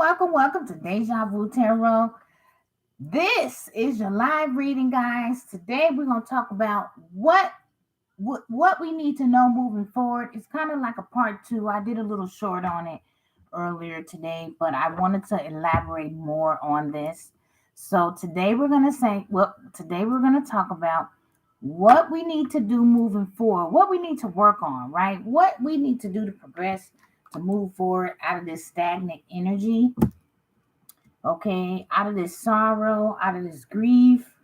welcome to Deja Vu Tarot. This is your live reading, guys. Today we're going to talk about what we need to know moving forward. It's kind of like a part two. I did a little short on it earlier today, but I wanted to elaborate more on this. So today we're going to talk about what we need to do moving forward, what we need to work on, right? What we need to do to progress, to move forward out of this stagnant energy, okay, out of this sorrow, out of this grief.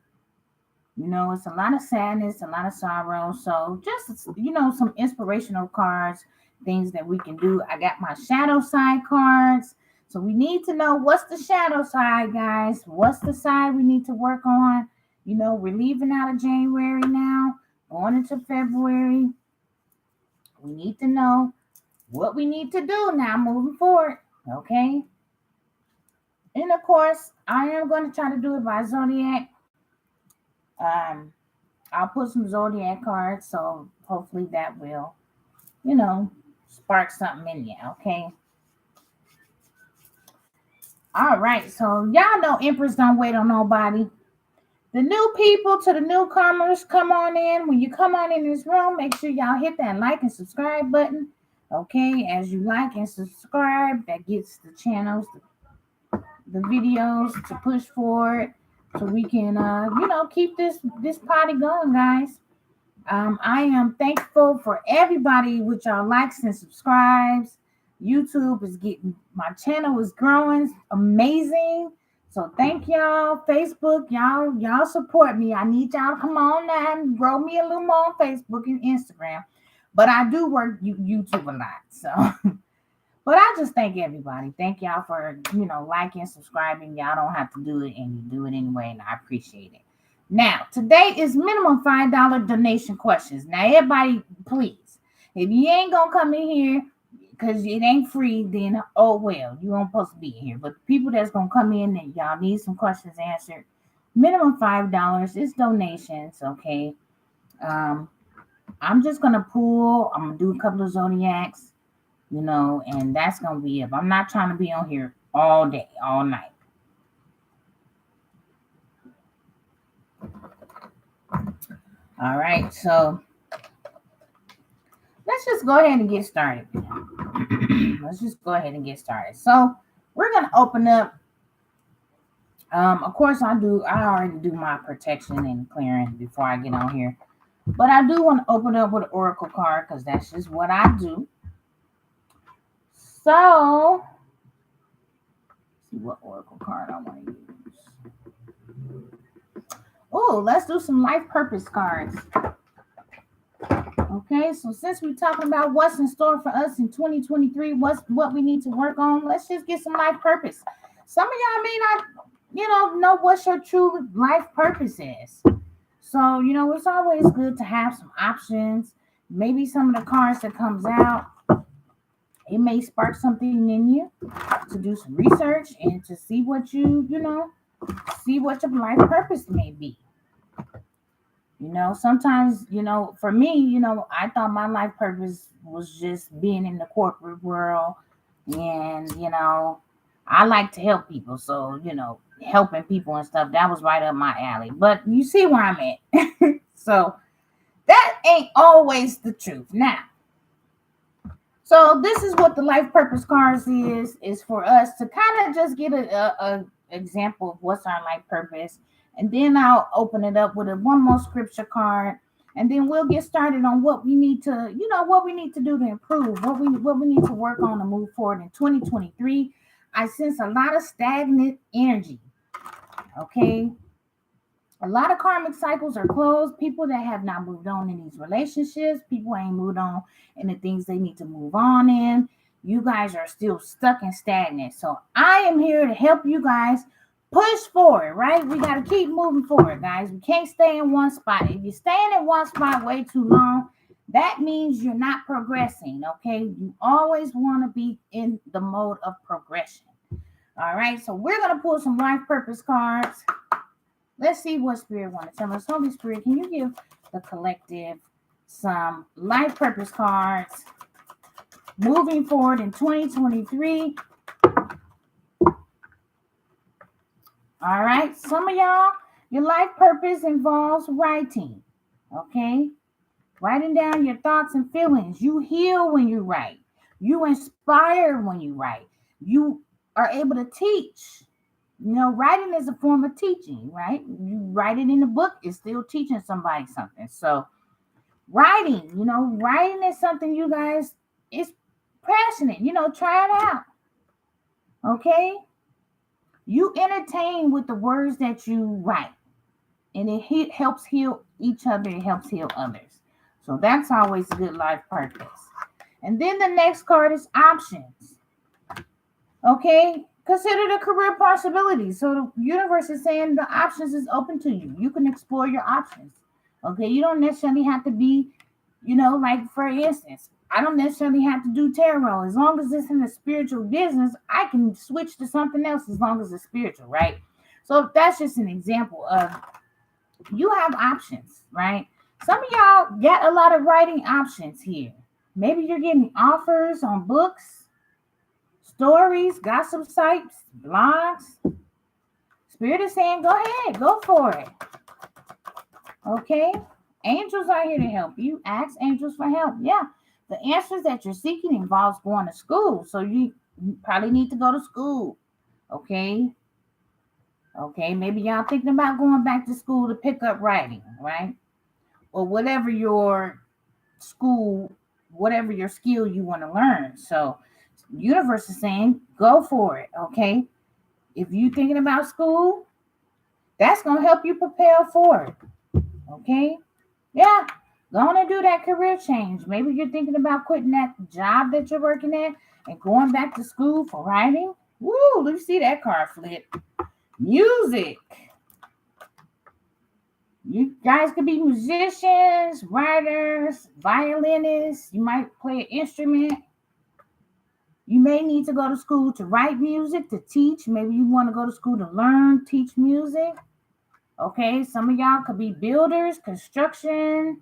It's a lot of sadness, a lot of sorrow. So just, some inspirational cards, things that we can do. I got my shadow side cards. So we need to know what's the shadow side, guys. What's the side we need to work on? We're leaving out of January now, going into February. We need to know what we need to do now moving forward, okay? And of course, I am going to try to do it by zodiac. I'll put some zodiac cards, so hopefully that will, spark something in you, okay? All right, so y'all know Empress don't wait on nobody. The new people to the newcomers, come on in. When you come on in this room, make sure y'all hit that like and subscribe button. Okay, as you like and subscribe, that gets the channels, the videos to push forward, so we can, keep this party going, guys. I am thankful for everybody with y'all likes and subscribes. YouTube is my channel is growing amazing. So thank y'all. Facebook, y'all support me. I need y'all to come on now and grow me a little more on Facebook and Instagram. But I do work YouTube a lot. So, but I just thank everybody. Thank y'all for, liking, subscribing. Y'all don't have to do it, and you do it anyway, and I appreciate it. Now, today is minimum $5 donation questions. Now, everybody, please, if you ain't going to come in here because it ain't free, then, oh, well, you aren't supposed to be here. But the people that's going to come in and y'all need some questions answered, minimum $5 is donations, okay? I'm just going to pull. I'm going to do a couple of zodiacs, and that's going to be it. I'm not trying to be on here all day, all night. All right, so let's just go ahead and get started. Let's just go ahead and get started. So we're going to open up. Of course, I already do my protection and clearing before I get on here. But I do want to open up with an oracle card because that's just what I do. So, let's see what oracle card I want to use. Oh, let's do some life purpose cards. Okay, so since we're talking about what's in store for us in 2023, what we need to work on, let's just get some life purpose. Some of y'all may not, know what your true life purpose is. So, it's always good to have some options. Maybe some of the cards that comes out, it may spark something in you to do some research and to see what see what your life purpose may be. Sometimes, for me, I thought my life purpose was just being in the corporate world. And, I like to help people. So, helping people and stuff, that was right up my alley. But you see where I'm at. So that ain't always the truth. Now, so this is what the life purpose cards is for us to kind of just get a example of what's our life purpose. And then I'll open it up with one more scripture card. And then we'll get started on what we need to, what we need to do to improve, what we need to work on to move forward in 2023. I sense a lot of stagnant energy. Okay. A lot of karmic cycles are closed. People that have not moved on in these relationships, people ain't moved on in the things they need to move on in. You guys are still stuck and stagnant. So I am here to help you guys push forward, right? We got to keep moving forward, guys. We can't stay in one spot. If you're staying in one spot way too long, that means you're not progressing, okay? You always want to be in the mode of progression. All right, so we're going to pull some life purpose cards. Let's see what Spirit wants to tell us. Holy Spirit, can you give the collective some life purpose cards moving forward in 2023? All right. Some of y'all, your life purpose involves writing. Okay. Writing down your thoughts and feelings. You heal when you write. You inspire when you write. You are able to teach. Writing is a form of teaching, right? You write it in a book, it's still teaching somebody something. So, writing is something you guys is passionate. Try it out. Okay? You entertain with the words that you write, and it helps heal each other, it helps heal others. So, that's always a good life purpose. And then the next card is options. Okay? Consider the career possibilities. So the universe is saying the options is open to you. You can explore your options. Okay, you don't necessarily have to be, like for instance, I don't necessarily have to do tarot. As long as it's in the spiritual business, I can switch to something else as long as it's spiritual, right? So that's just an example of you have options, right? Some of y'all get a lot of writing options here. Maybe you're getting offers on books, stories, gossip sites, blogs. Spirit is saying, go ahead, go for it. Okay? Angels are here to help you. Ask angels for help. Yeah. The answers that you're seeking involves going to school. So you probably need to go to school. Okay? Okay, maybe y'all thinking about going back to school to pick up writing, right? Or whatever your school, whatever your skill you want to learn. So universe is saying, go for it. Okay? If you're thinking about school, that's going to help you prepare for it. Okay? Yeah. Go on and do that career change. Maybe you're thinking about quitting that job that you're working at and going back to school for writing. Woo, let's see that card flip. Music. You guys could be musicians, writers, violinists. You might play an instrument. You may need to go to school to write music, to teach. Maybe you want to go to school to learn, teach music. Okay, some of y'all could be builders, construction.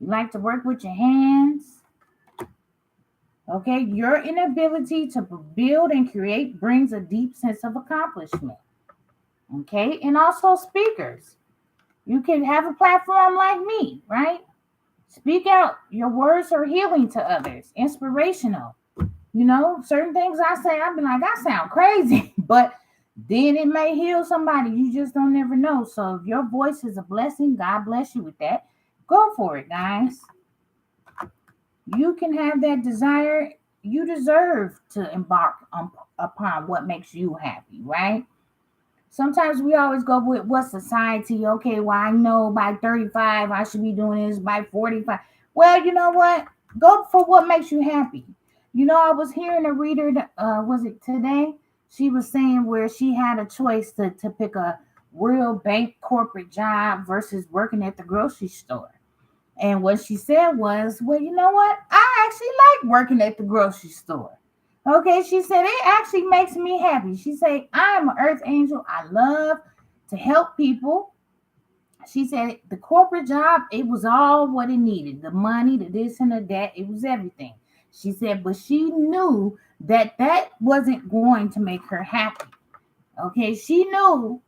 You like to work with your hands. Okay, your inability to build and create brings a deep sense of accomplishment. Okay, and also speakers. You can have a platform like me, right? Speak out. Your words are healing to others, inspirational. Certain things I say, I've been like, I sound crazy, but then it may heal somebody. You just don't never know. So if your voice is a blessing, God bless you with that. Go for it, guys. You can have that desire. You deserve to embark upon what makes you happy, right? Sometimes we always go with what society, okay, well, I know by 35 I should be doing this, by 45. Well, you know what? Go for what makes you happy. I was hearing a reader, was it today? She was saying where she had a choice to pick a real bank corporate job versus working at the grocery store. And what she said was, well, you know what? I actually like working at the grocery store. Okay, she said, it actually makes me happy. She said, I am an earth angel. I love to help people. She said, the corporate job, it was all what it needed. The money, the this and the that, it was everything. She said, but she knew that wasn't going to make her happy. Okay, she knew,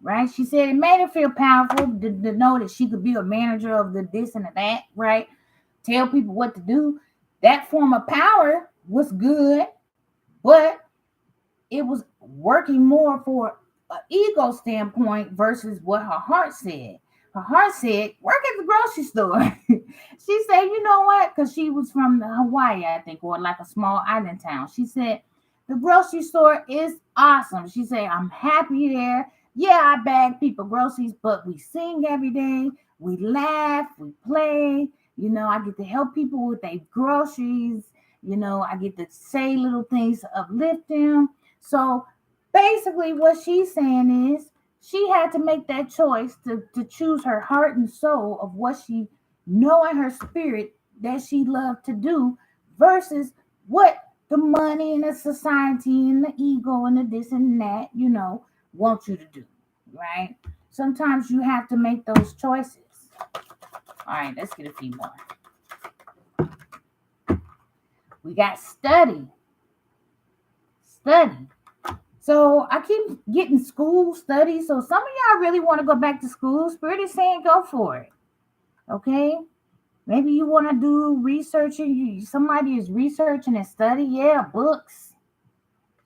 right? She said it made her feel powerful to know that she could be a manager of the this and the that, right? Tell people what to do. That form of power was good, but it was working more for an ego standpoint versus what her heart said. Her heart said, work at the grocery store. She said, you know what? Because she was from Hawaii, I think, or like a small island town. She said, the grocery store is awesome. She said, I'm happy there. Yeah, I bag people groceries, but we sing every day. We laugh, we play. I get to help people with their groceries. I get to say little things to uplift them. So basically, what she's saying is she had to make that choice to choose her heart and soul of what she know in her spirit that she loved to do versus what the money and the society and the ego and the this and that, want you to do, right? Sometimes you have to make those choices. All right, let's get a few more. We got study. Study. So I keep getting school studies. So some of y'all really want to go back to school. Spirit is saying go for it. Okay. Maybe you want to do researching. Somebody is researching and study. Yeah, books.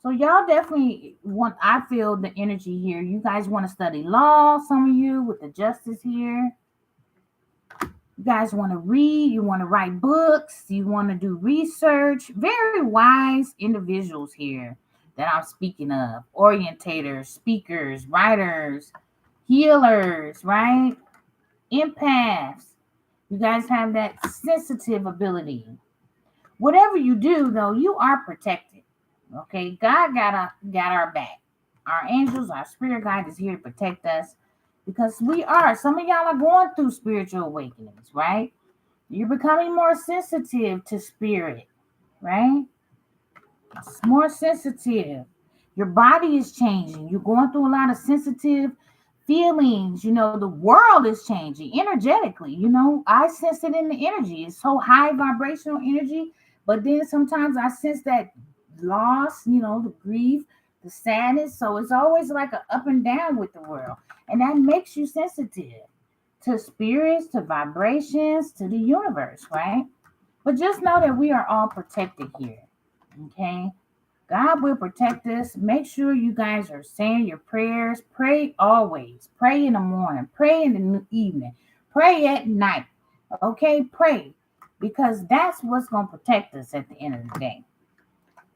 So y'all definitely want. I feel the energy here. You guys want to study law. Some of you with the justice here. You guys want to read. You want to write books. You want to do research. Very wise individuals here that I'm speaking of. Orientators, speakers, writers, healers. Right? Empaths. You guys have that sensitive ability. Whatever you do, though, you are protected. Okay, God got our back. Our angels, our spirit guide is here to protect us because we are. Some of y'all are going through spiritual awakenings, right? You're becoming more sensitive to spirit, right? It's more sensitive. Your body is changing. You're going through a lot of sensitive feelings. The world is changing energetically. I sense it in the energy. It's so high vibrational energy. But then sometimes I sense that loss, the grief, the sadness. So it's always like an up and down with the world. And that makes you sensitive to spirits, to vibrations, to the universe, right? But just know that we are all protected here. Okay. God will protect us. Make sure you guys are saying your prayers. Pray always. Pray in the morning. Pray in the evening. Pray at night. Okay? Pray. Because that's what's going to protect us at the end of the day.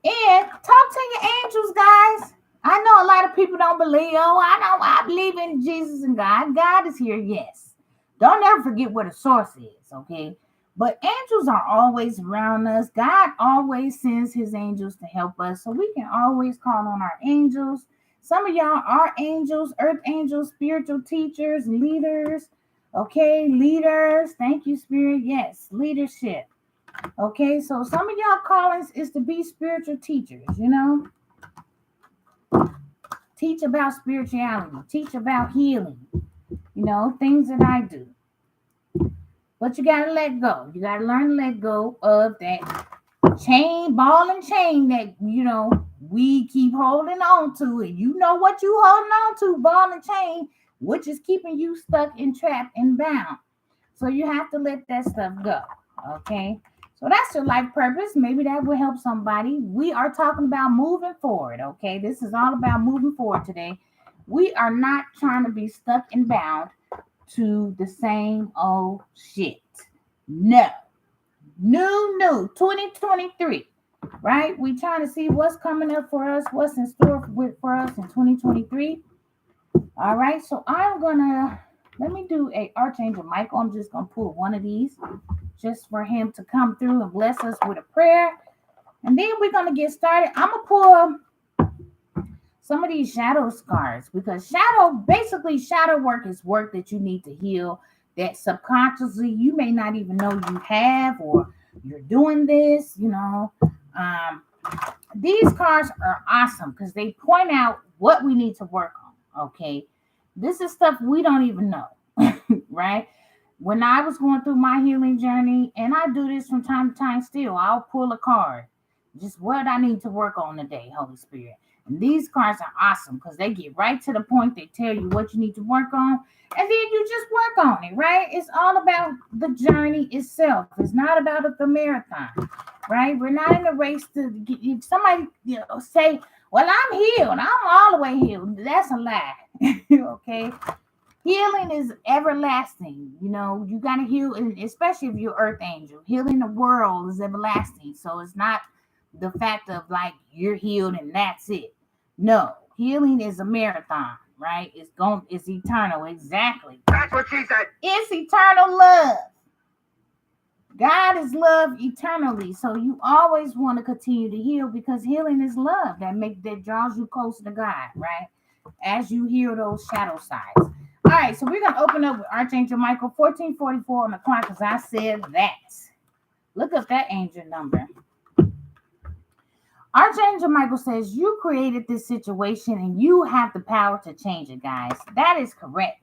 And talk to your angels, guys. I know a lot of people don't believe. Oh, I believe in Jesus and God. God is here, yes. Don't ever forget where the source is, okay? But angels are always around us. God always sends his angels to help us. So we can always call on our angels. Some of y'all are angels, earth angels, spiritual teachers, leaders. Okay, leaders. Thank you, Spirit. Yes, leadership. Okay, so some of y'all callings is to be spiritual teachers, Teach about spirituality, teach about healing, things that I do. But you gotta let go. You gotta learn to let go of that ball and chain that we keep holding on to. And you know what you holding on to, ball and chain, which is keeping you stuck and trapped and bound. So you have to let that stuff go. Okay. So that's your life purpose. Maybe that will help somebody. We are talking about moving forward. Okay. This is all about moving forward today. We are not trying to be stuck and bound to the same old shit. No. New 2023. Right? We trying to see what's coming up for us, what's in store for us in 2023. All right. So let me do a Archangel Michael. I'm just gonna pull one of these just for him to come through and bless us with a prayer. And then we're going to get started. I'm going to pull some of these shadow scars because shadow work is work that you need to heal that subconsciously you may not even know you have or you're doing this, These cards are awesome because they point out what we need to work on, okay? This is stuff we don't even know, right? When I was going through my healing journey, and I do this from time to time still, I'll pull a card. Just what I need to work on today, Holy Spirit. And these cards are awesome because they get right to the point. They tell you what you need to work on. And then you just work on it, right? It's all about the journey itself. It's not about the marathon, right? We're not in a race to get somebody say, well, I'm healed. I'm all the way healed. That's a lie. Okay. Healing is everlasting. You got to heal, especially if you're earth angel. Healing the world is everlasting. So it's not the fact of like you're healed and that's it. No, healing is a marathon, right? It's eternal. Exactly. That's what she said. It's eternal love. God is love eternally. So you always want to continue to heal because healing is love that draws you closer to God, right? As you heal those shadow sides. All right, so we're going to open up with Archangel Michael, 1444 on the clock, because I said that. Look up that angel number. Archangel Michael says, you created this situation and you have the power to change it, guys. That is correct.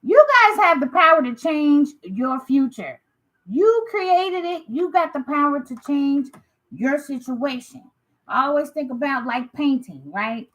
You guys have the power to change your future. You created it. You got the power to change your situation. I always think about like painting, right?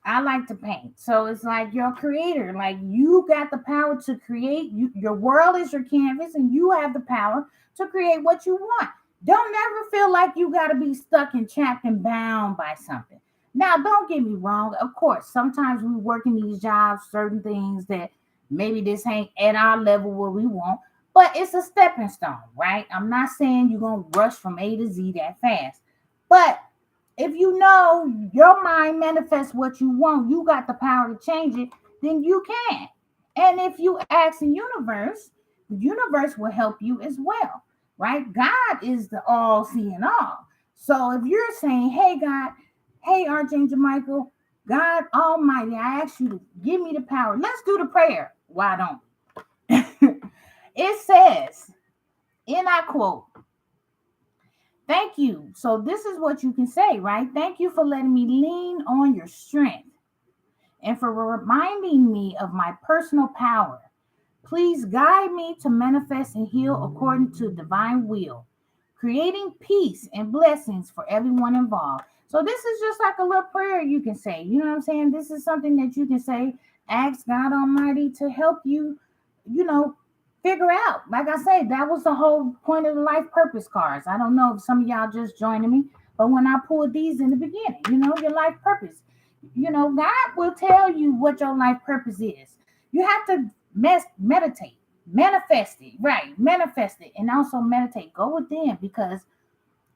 I like to paint. So it's like you're a creator. Like you got the power to create. Your world is your canvas, and you have the power to create what you want. Don't never feel like you got to be stuck and trapped and bound by something. Now, don't get me wrong. Of course, sometimes we work in these jobs, certain things that maybe this ain't at our level where we want, but it's a stepping stone, right? I'm not saying you're going to rush from A to Z that fast, but if you know your mind manifests what you want, you got the power to change it, then you can. And if you ask the universe will help you as well, right? God is the all seeing all. So if you're saying, hey, God, hey, Archangel Michael, God Almighty, I ask you to give me the power. Let's do the prayer. Why don't we? It says, and I quote, thank you. So this is what you can say, right? Thank you for letting me lean on your strength and for reminding me of my personal power. Please guide me to manifest and heal according to divine will, creating peace and blessings for everyone involved. So this is just like a little prayer you can say. You know what I'm saying? This is something that you can say. Ask God Almighty to help you, you know, figure out. Like I say, that was the whole point of the life purpose cards. I don't know if some of y'all just joining me, but when I pulled these in the beginning, your life purpose, God will tell you what your life purpose is. You have to meditate, manifest it, right? Manifest it, and also meditate. Go within because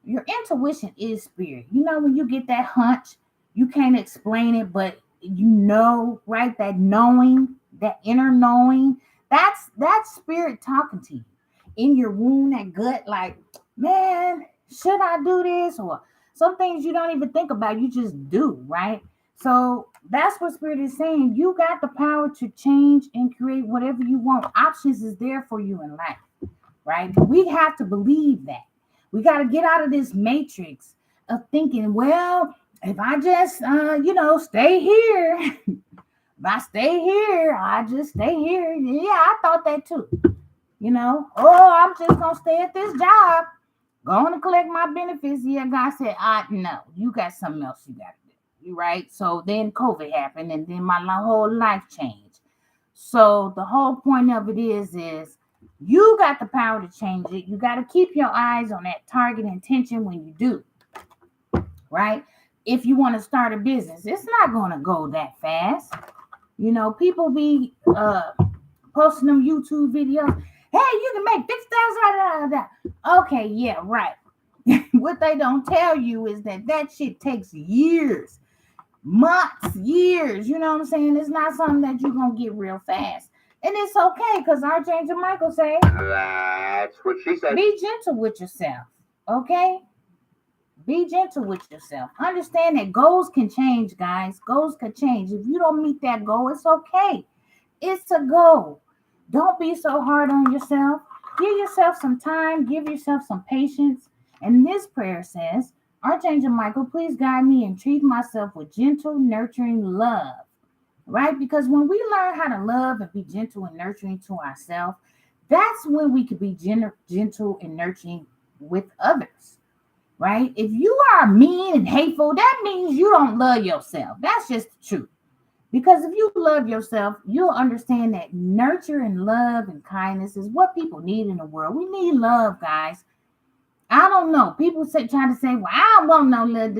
your intuition is spirit. When you get that hunch, you can't explain it, but right? That knowing, that inner knowing, that's spirit talking to you in your womb, that gut, like, man, should I do this? Or some things you don't even think about, you just do, right? So that's what spirit is saying. You got the power to change and create whatever you want. Options is there for you in life, right? But we have to believe that. We got to get out of this matrix of thinking, well, if I just, stay here, if I stay here, I just stay here. Yeah, I thought that too. I'm just going to stay at this job, going to collect my benefits. Yeah, God said, no, you got something else you got to do. You right? So then COVID happened, and then my whole life changed. So the whole point of it is you got the power to change it. You got to keep your eyes on that target intention when you do, right? If you want to start a business, it's not going to go that fast. People be posting them YouTube videos. Hey, you can make 50,000. Okay, yeah, right. What they don't tell you is that shit takes years, months, years. You know what I'm saying? It's not something that you're gonna get real fast. And it's okay, because Archangel Michael say, that's what she said. Be gentle with yourself. Okay? Be gentle with yourself. Understand that goals can change, guys. Goals can change. If you don't meet that goal, it's okay. It's a goal. Don't be so hard on yourself. Give yourself some time. Give yourself some patience. And this prayer says, Archangel Michael, please guide me and treat myself with gentle, nurturing love. Right? Because when we learn how to love and be gentle and nurturing to ourselves, that's when we can be gentle and nurturing with others. Right? If you are mean and hateful, that means you don't love yourself. That's just the truth. Because if you love yourself, you'll understand that nurture and love and kindness is what people need in the world. We need love, guys. I don't know. People trying to say, well, I don't want no love.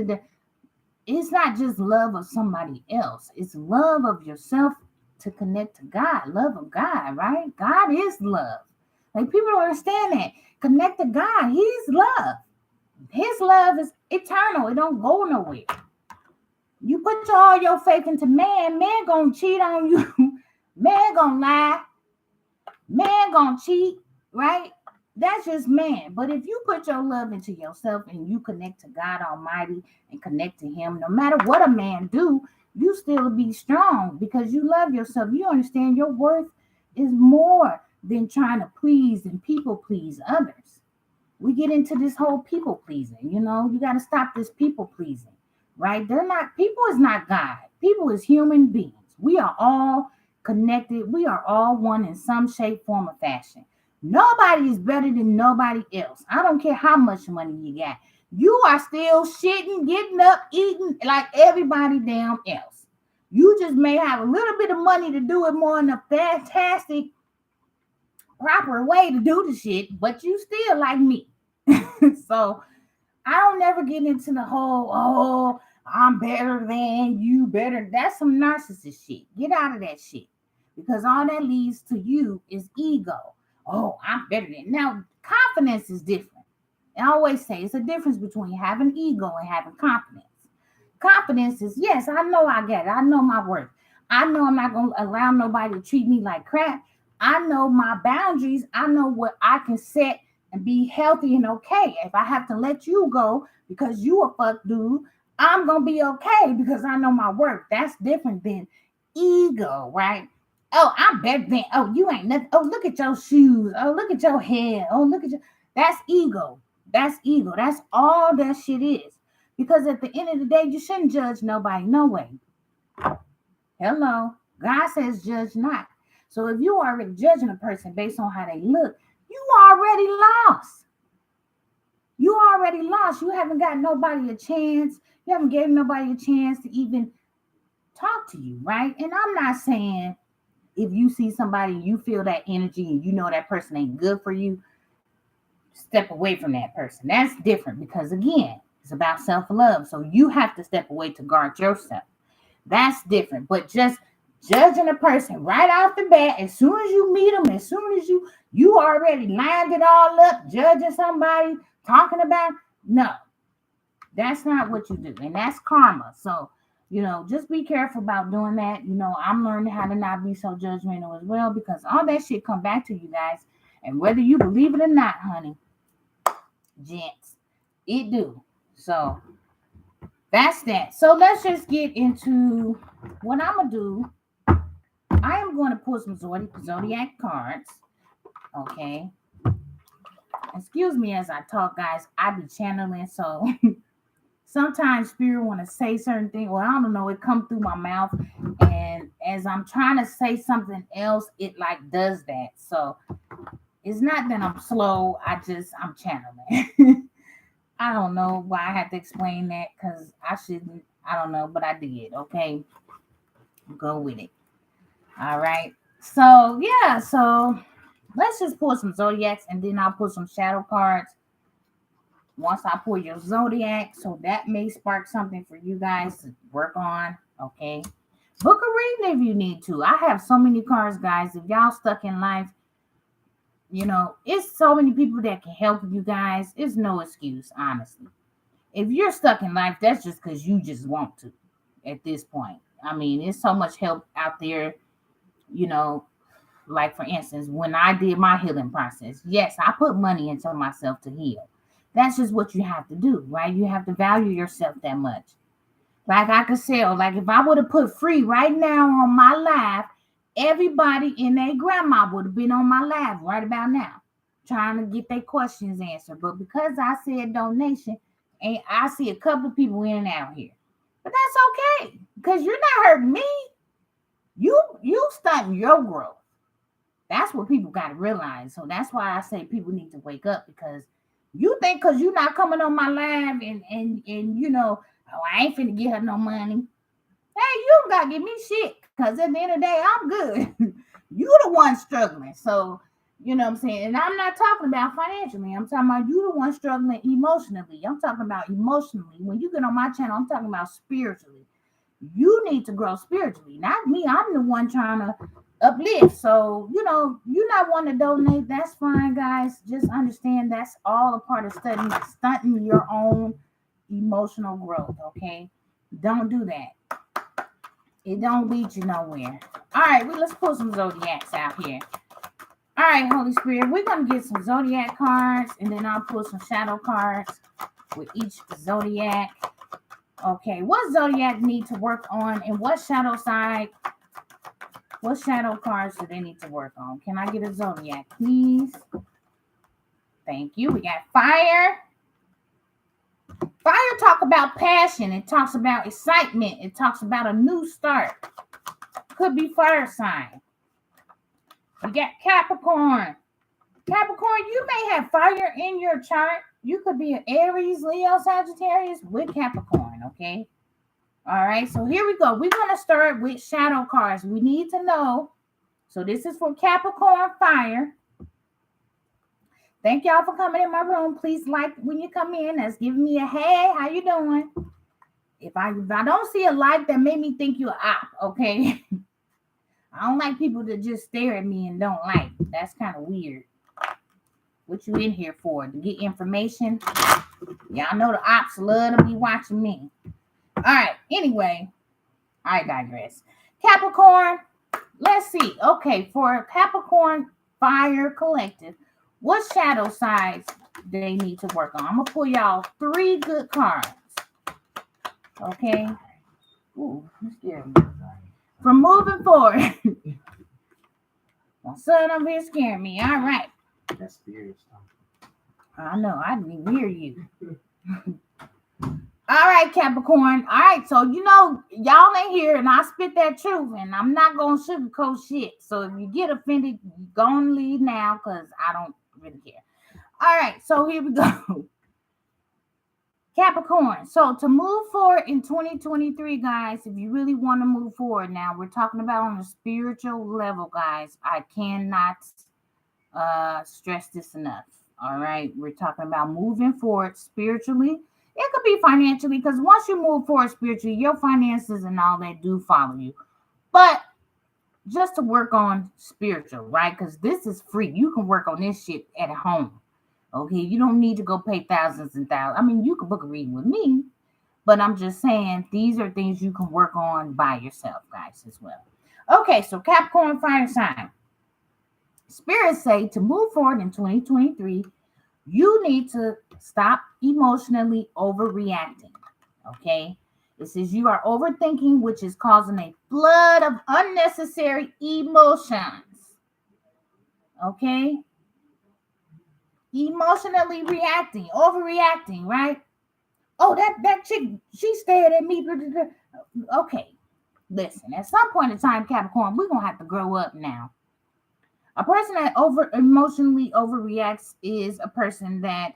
It's not just love of somebody else. It's love of yourself to connect to God. Love of God, right? God is love. Like, people don't understand that. Connect to God. He's love. His love is eternal. It don't go nowhere. You put all your faith into man gonna cheat on you. Man gonna lie. Man gonna cheat, right? That's just man. But if you put your love into yourself and you connect to God Almighty and connect to Him, no matter what a man do, you still be strong because you love yourself. You understand your worth is more than trying to please and people please others. We get into this whole people pleasing. You got to stop this people pleasing. Right? People is not God. People is human beings. We are all connected. We are all one in some shape, form, or fashion. Nobody is better than nobody else. I don't care how much money you got. You are still shitting, getting up, eating like everybody damn else. You just may have a little bit of money to do it more in a fantastic, proper way to do the shit, but you still like me. So I don't never get into the whole, oh, I'm better than you, better. That's some narcissist shit. Get out of that shit. Because all that leads to you is ego. Oh, I'm better than. Now, confidence is different. I always say it's a difference between having ego and having confidence. Confidence is, yes, I know I get it. I know my worth. I know I'm not going to allow nobody to treat me like crap. I know my boundaries. I know what I can set and be healthy and okay. If I have to let you go because you a fuck dude, I'm going to be okay because I know my worth. That's different than ego, right? Oh, I'm better than, oh, you ain't nothing. Oh, look at your shoes. Oh, look at your hair. Oh, look at your, that's ego. That's ego. That's all that shit is. Because at the end of the day, you shouldn't judge nobody, no way. Hello. God says judge not. So if you are already judging a person based on how they look, you already lost. You already lost. You haven't got nobody a chance. You haven't given nobody a chance to even talk to you, right? And I'm not saying if you see somebody, you feel that energy and you know that person ain't good for you, step away from that person. That's different because, again, it's about self-love. So you have to step away to guard yourself. That's different. But just judging a person right off the bat, as soon as you meet them, as soon as you already lined it all up, judging somebody, talking about, no, that's not what you do. And that's karma. So, just be careful about doing that. I'm learning how to not be so judgmental as well because all that shit come back to you guys. And whether you believe it or not, honey, gents, it do. So that's that. So let's just get into what I'm gonna do. I am going to pull some zodiac cards. Okay. Excuse me as I talk, guys. I be channeling, so sometimes spirit want to say certain things. Well, I don't know. It come through my mouth, and as I'm trying to say something else, it like does that. So it's not that I'm slow. I'm channeling. I don't know why I had to explain that because I shouldn't. I don't know, but I did. Okay. Go with it. All right. So, yeah. So, let's just pull some zodiacs and then I'll pull some shadow cards once I pull your zodiac. So, that may spark something for you guys to work on. Okay. Book a reading if you need to. I have so many cards, guys. If y'all stuck in life, it's so many people that can help you guys. It's no excuse, honestly. If you're stuck in life, that's just because you just want to at this point. I mean, there's so much help out there, you know, like for instance, when I did my healing process, yes, I put money into myself to heal. That's just what you have to do, right? You have to value yourself that much. Like I could sell, like if I would have put free right now on my live, everybody and their grandma would have been on my live right about now, trying to get their questions answered. But because I said donation, and I see a couple of people in and out here, but that's okay because you're not hurting me. You stunting your growth. That's what people got to realize. So that's why I say people need to wake up because you think because you're not coming on my live and oh, I ain't finna get her no money. Hey, you don't gotta give me shit because at the end of the day, I'm good. You the one struggling. So, you know what I'm saying? And I'm not talking about financially. I'm talking about you the one struggling emotionally. I'm talking about emotionally. When you get on my channel, I'm talking about spiritually. You need to grow spiritually, not me. I'm the one trying to uplift. So, you not want to donate. That's fine, guys. Just understand that's all a part of stunting your own emotional growth, okay? Don't do that. It don't lead you nowhere. All right, let's pull some zodiacs out here. All right, Holy Spirit, we're going to get some zodiac cards, and then I'll pull some shadow cards with each zodiac. Okay, what zodiac need to work on, and what shadow cards do they need to work on? Can I get a zodiac, please? Thank you. We got fire. Fire talk about passion. It talks about excitement. It talks about a new start. Could be fire sign. We got Capricorn. Capricorn, you may have fire in your chart. You could be an Aries, Leo, Sagittarius with Capricorn, okay? All right, so here we go. We're going to start with shadow cards. We need to know. So this is for Capricorn Fire. Thank y'all for coming in my room. Please like when you come in. That's giving me a hey, how you doing? If I don't see a like, that made me think you're op, okay? I don't like people that just stare at me and don't like. That's kind of weird. What you in here for? To get information? Y'all know the ops love to be watching me. All right, anyway, I digress. Capricorn, let's see. Okay, for Capricorn Fire Collective, what shadow sides they need to work on? I'm going to pull y'all 3 good cards. Okay? Ooh, you scared me. From moving forward. My son over here scaring me. All right. That's serious stuff. I know. I didn't hear you. All right, Capricorn. All right. So, y'all ain't here and I spit that truth and I'm not going to sugarcoat shit. So, if you get offended, go and leave now because I don't really care. All right. So, here we go. Capricorn. So, to move forward in 2023, guys, if you really want to move forward now, we're talking about on a spiritual level, guys. I cannot stress this enough. All right, we're talking about moving forward spiritually. It could be financially because once you move forward spiritually, your finances and all that do follow you. But just to work on spiritual, right? Because this is free. You can work on this shit at home. Okay, you don't need to go pay thousands and thousands. I mean, you can book a reading with me, but I'm just saying these are things you can work on by yourself, guys, as well. Okay, so Capricorn fire sign. Spirits say to move forward in 2023, you need to stop emotionally overreacting. Okay? It says you are overthinking, which is causing a flood of unnecessary emotions. Okay? Emotionally reacting, overreacting, right? Oh, that chick, she stared at me. Okay. Listen, at some point in time, Capricorn, we're going to have to grow up now. A person that emotionally overreacts is a person that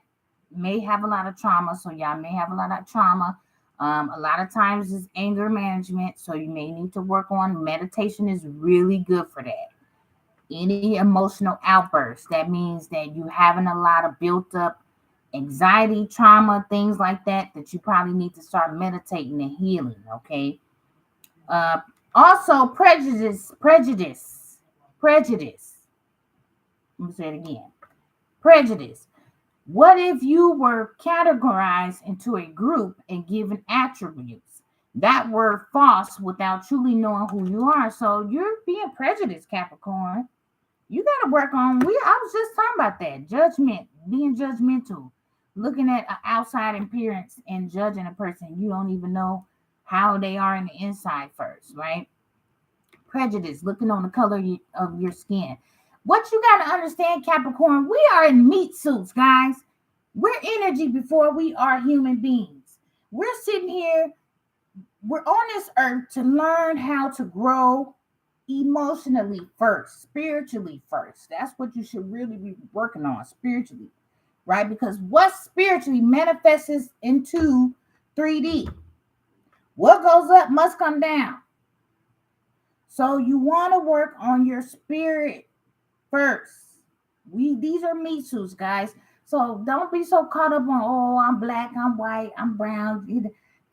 may have a lot of trauma. So y'all may have a lot of trauma. A lot of times it's anger management. So you may need to work on meditation is really good for that. Any emotional outburst, that means that you having a lot of built up anxiety, trauma, things like that you probably need to start meditating and healing. Okay. Also prejudice. Let me say it again. Prejudice. What if you were categorized into a group and given attributes that were false without truly knowing who you are? So you're being prejudiced, Capricorn. You got to work on. I was just talking about that. Judgment, being judgmental, looking at an outside appearance and judging a person. You don't even know how they are in the inside first, right? Prejudice, looking on the color of your skin. What you got to understand, Capricorn, we are in meat suits, guys. We're energy before we are human beings. We're sitting here, we're on this earth to learn how to grow emotionally first, spiritually first. That's what you should really be working on, spiritually, right? Because what spiritually manifests into 3D. What goes up must come down. So you want to work on your spirit first. These are meat suits, guys. So don't be so caught up on, oh, I'm black, I'm white, I'm brown.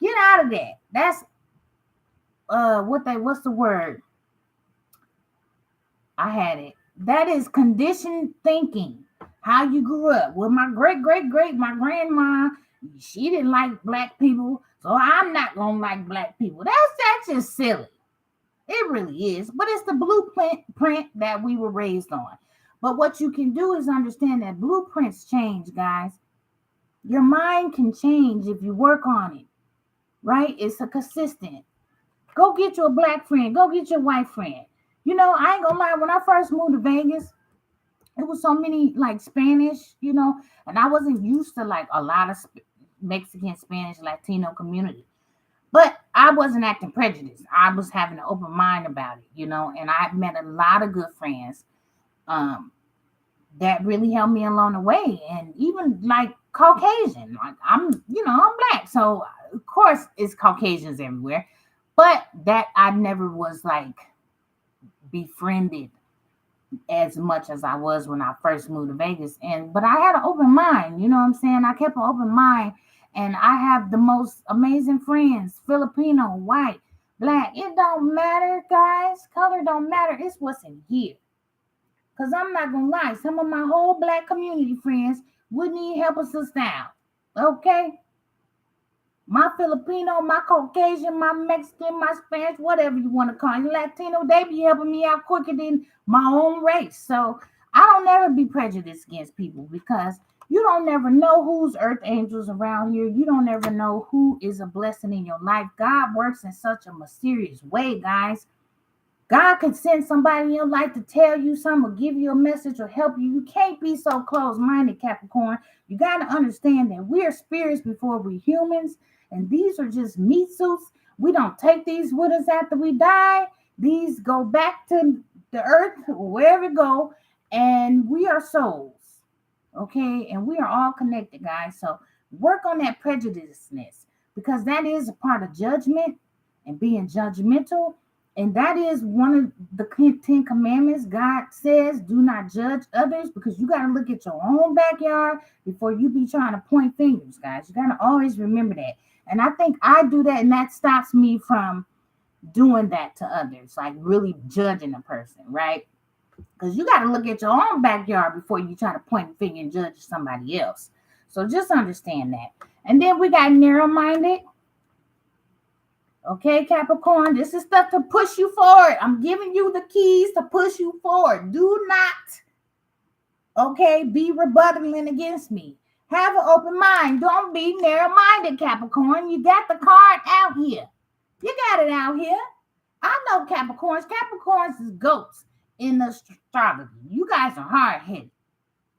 Get out of that. That's what's the word? I had it. That is conditioned thinking. How you grew up. Well, my great, my grandma, she didn't like black people, so I'm not gonna like black people. That's just silly. It really is. But it's the blueprint that we were raised on. But what you can do is understand that blueprints change, guys. Your mind can change if you work on it, right? It's a consistent. Go get you a black friend. Go get your white friend. I ain't gonna lie. When I first moved to Vegas, it was so many like Spanish, and I wasn't used to like a lot of Mexican, Spanish, Latino community. But I wasn't acting prejudiced. I was having an open mind about it, and I met a lot of good friends that really helped me along the way. And even like Caucasian. Like I'm black. So of course it's Caucasians everywhere. But that I never was like befriended as much as I was when I first moved to Vegas. And but I had an open mind, you know what I'm saying? I kept an open mind and I have the most amazing friends, Filipino, white, black. It don't matter, guys. Color don't matter. It's what's in here. Cause I'm not gonna lie, some of my whole black community friends wouldn't even help a sister out. Okay? My Filipino, my Caucasian, my Mexican, my Spanish, whatever you want to call it, Latino, they be helping me out quicker than my own race. So I don't ever be prejudiced against people because you don't never know who's earth angels around here. You don't ever know who is a blessing in your life. God works in such a mysterious way, guys. God could send somebody in your life to tell you something or give you a message or help you. You can't be so close-minded, Capricorn. You got to understand that we're spirits before we're humans, and these are just meat suits. We don't take these with us after we die. These go back to the earth, wherever it go, and we are souls, okay? And we are all connected, guys. So work on that prejudiceness because that is a part of judgment and being judgmental. And that is one of the 10 commandments. God says, do not judge others because you got to look at your own backyard before you be trying to point fingers, guys. You got to always remember that. And I think I do that, and that stops me from doing that to others, like really judging a person, right? Because you got to look at your own backyard before you try to point a finger and judge somebody else. So just understand that. And then we got narrow-minded. Okay, Capricorn, this is stuff to push you forward. I'm giving you the keys to push you forward. Do not, okay, be rebuttaling against me. Have an open mind. Don't be narrow-minded, Capricorn. You got the card out here. You got it out here. I know Capricorns. Capricorns is goats in the astrology. You guys are hard-headed.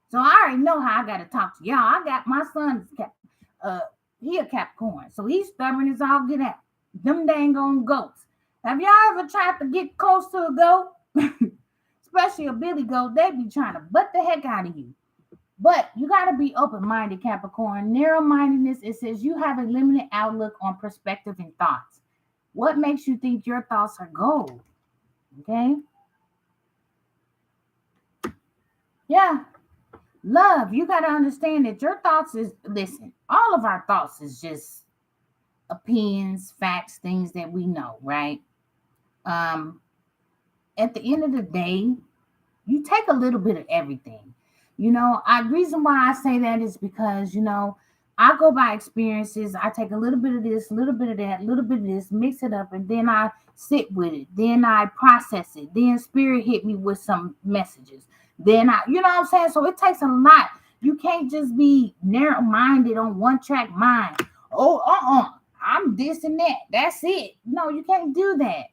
So I already know how I got to talk to y'all. I got my son, he a Capricorn. So he's stubborn as all get out. Them dang on goats. Have y'all ever tried to get close to a goat? Especially a billy goat, they be trying to butt the heck out of you. But you got to be open-minded, Capricorn. Narrow-mindedness, it says you have a limited outlook on perspective and thoughts. What makes you think your thoughts are gold? Okay? Yeah. Love, you got to understand that your thoughts is, listen, all of our thoughts is just opinions, facts, things that we know, right? At the end of the day, you take a little bit of everything. Reason why I say that is because, I go by experiences. I take a little bit of this, a little bit of that, a little bit of this, mix it up, and then I sit with it. Then I process it. Then spirit hit me with some messages. Then you know what I'm saying? So it takes a lot. You can't just be narrow-minded on one track mind. Oh, I'm this and that. That's it. No, you can't do that.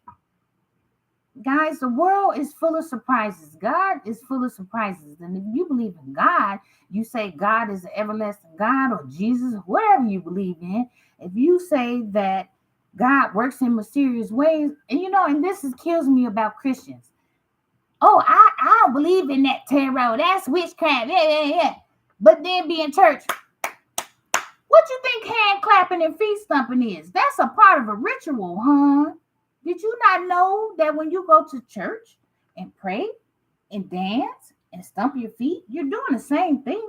Guys, the world is full of surprises. God is full of surprises. And if you believe in God, you say God is an everlasting God or Jesus, whatever you believe in. If you say that God works in mysterious ways, and this kills me about Christians. Oh, I don't believe in that tarot. That's witchcraft. Yeah. But then be in church. What you think hand clapping and feet stumping is? That's a part of a ritual, huh? Did you not know that when you go to church and pray and dance and stump your feet, you're doing the same thing?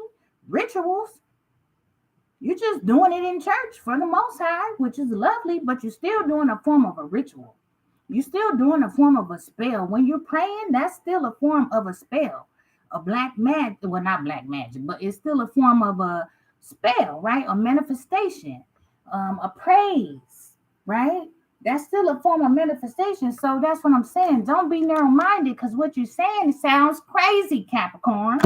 Rituals. You're just doing it in church for the Most High, which is lovely, but you're still doing a form of a ritual. You're still doing a form of a spell. When you're praying, that's still a form of a spell. A black magic, well, not black magic, but it's still a form of a spell, right? A manifestation, a praise, right? That's still a form of manifestation. So that's what I'm saying. Don't be narrow-minded because what you're saying sounds crazy, Capricorn.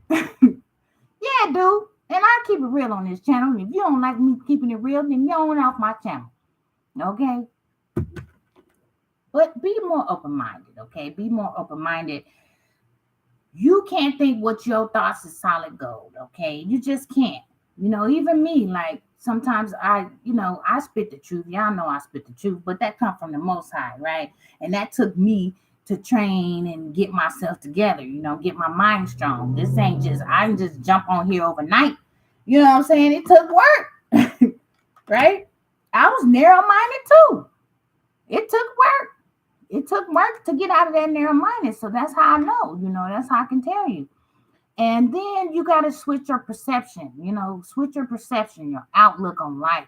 Yeah, dude. And I keep it real on this channel. If you don't like me keeping it real, then you're on off my channel. Okay? But be more open-minded, okay? Be more open-minded. You can't think what your thoughts is solid gold, okay? You just can't. Even me, like, sometimes I spit the truth. Y'all know I spit the truth, but that comes from the Most High, right? And that took me to train and get myself together, get my mind strong. This ain't just, I didn't just jump on here overnight. You know what I'm saying? It took work, right? I was narrow minded too. It took work. It took work to get out of that narrow minded. So that's how I know, that's how I can tell you. And then you got to switch your perception, switch your perception, your outlook on life.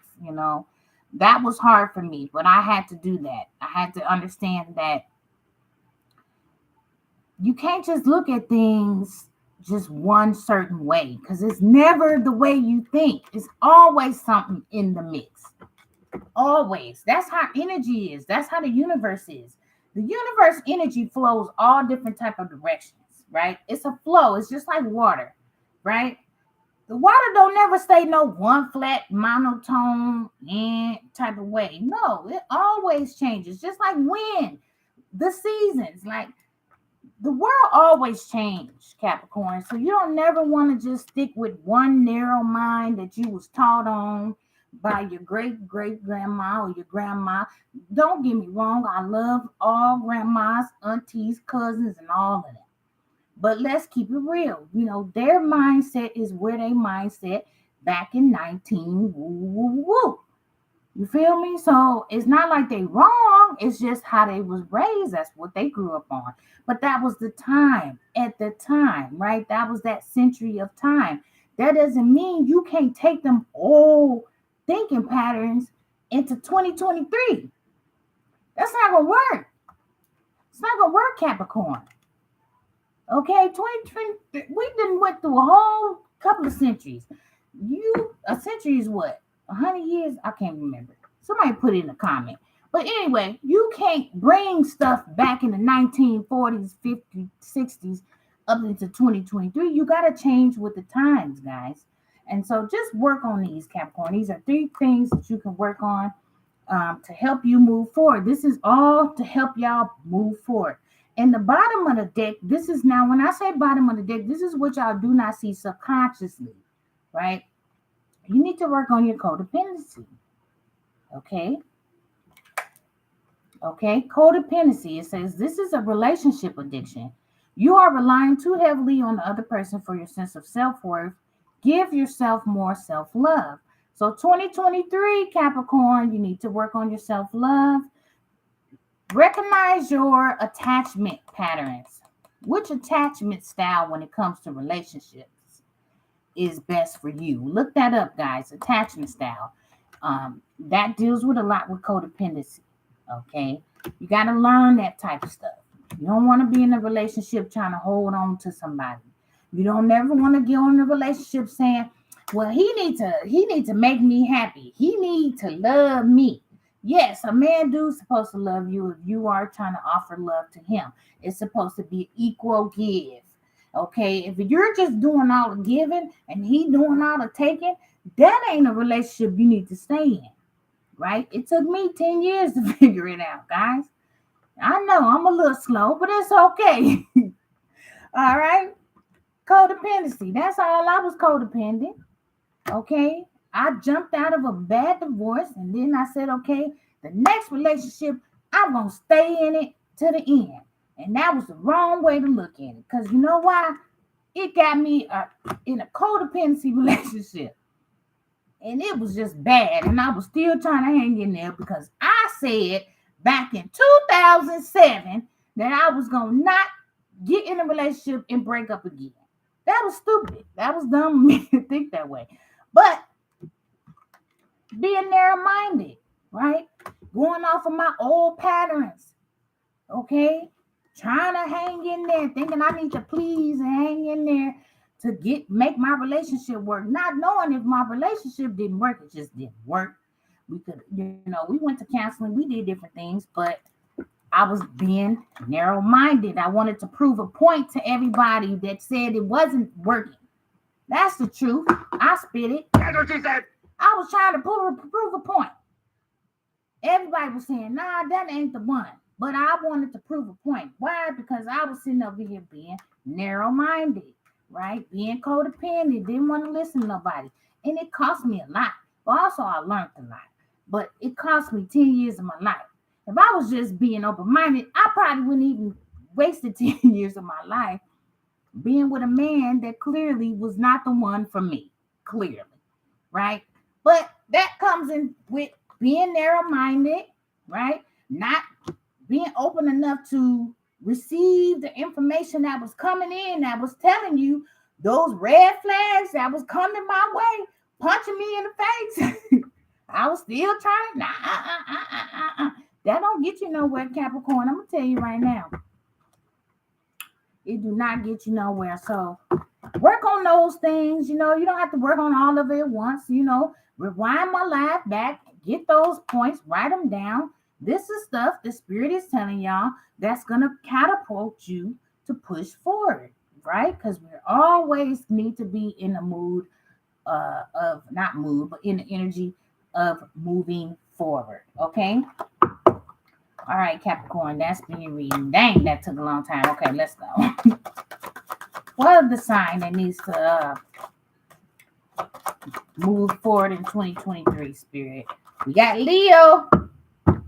That was hard for me, but I had to do that. I had to understand that you can't just look at things just one certain way because it's never the way you think. It's always something in the mix. Always. That's how energy is. That's how the universe is. The universe energy flows all different type of directions, right? It's a flow. It's just like water, right? The water don't never stay no one flat monotone and type of way. No, it always changes. Just like wind, the seasons, like the world always change, Capricorn. So you don't never want to just stick with one narrow mind that you was taught on by your great great grandma or your grandma. Don't get me wrong, I love all grandmas, aunties, cousins, and all of that. But let's keep it real. Their mindset is where they mindset back in 19 woo woo woo. You feel me? So it's not like they wrong. It's just how they was raised. That's what they grew up on. But that was the time at the time, right? That was that century of time. That doesn't mean you can't take them old thinking patterns into 2023. That's not gonna work. It's not gonna work, Capricorn. Okay, 2020. We done went through a whole couple of centuries. A century is what? 100 years? I can't remember. Somebody put it in a comment. But anyway, you can't bring stuff back in the 1940s, 50s, 60s up into 2023. You got to change with the times, guys. And so just work on these, Capricorn. These are 3 things that you can work on to help you move forward. This is all to help y'all move forward. And the bottom of the deck, this is now, when I say bottom of the deck, this is what y'all do not see subconsciously, right? You need to work on your codependency. Okay. Okay. Codependency. It says this is a relationship addiction. You are relying too heavily on the other person for your sense of self-worth. Give yourself more self-love. So 2023, Capricorn, you need to work on your self-love. Recognize your attachment patterns. Which attachment style when it comes to relationships is best for you? Look that up, guys. Attachment style. That deals with a lot with codependency. Okay. You got to learn that type of stuff. You don't want to be in a relationship trying to hold on to somebody. You don't never want to get in a relationship saying, well, he need to make me happy. He need to love me. Yes, a man dude's supposed to love you if you are trying to offer love to him. It's supposed to be equal give. Okay, if you're just doing all the giving and he doing all the taking, that ain't a relationship you need to stay in, right? It took me 10 years to figure it out, guys. I know I'm a little slow, but it's okay. All right, codependency. That's all. I was codependent. Okay, I jumped out of a bad divorce, and then I said, okay, the next relationship, I'm gonna stay in it to the end. And that was the wrong way to look at it, because you know why? It got me in a codependency relationship, and it was just bad. And I was still trying to hang in there because I said back in 2007 that I was gonna not get in a relationship and break up again. That was stupid. That was dumb of me to think that way. But being narrow-minded, right? Going off of my old patterns, okay? Trying to hang in there, thinking I need to please and hang in there to make my relationship work, not knowing if my relationship didn't work, it just didn't work. We could, we went to counseling, we did different things, but I was being narrow-minded. I wanted to prove a point to everybody that said it wasn't working. That's the truth. I spit it. That's what she said. I was trying to prove a point. Everybody was saying, nah, that ain't the one. But I wanted to prove a point. Why? Because I was sitting over here being narrow-minded, right? Being codependent, didn't want to listen to nobody. And it cost me a lot. But also, I learned a lot. But it cost me 10 years of my life. If I was just being open-minded, I probably wouldn't even wasted 10 years of my life being with a man that clearly was not the one for me. clearly, right? But that comes in with being narrow-minded, right? Not being open enough to receive the information that was coming in, that was telling you those red flags that was coming my way, punching me in the face. I was still trying. That don't get you nowhere, Capricorn. I'm gonna tell you right now. It do not get you nowhere. So work on those things. You don't have to work on all of it at once. Rewind my life back, get those points, write them down. This is stuff the spirit is telling y'all that's gonna catapult you to push forward, right? Because we always need to be in the mood of not mood, but in the energy of moving forward. Okay. All right, Capricorn, that's been reading. Dang, that took a long time. Okay, let's go. What is the sign that needs to move forward in 2023, Spirit? We got Leo. All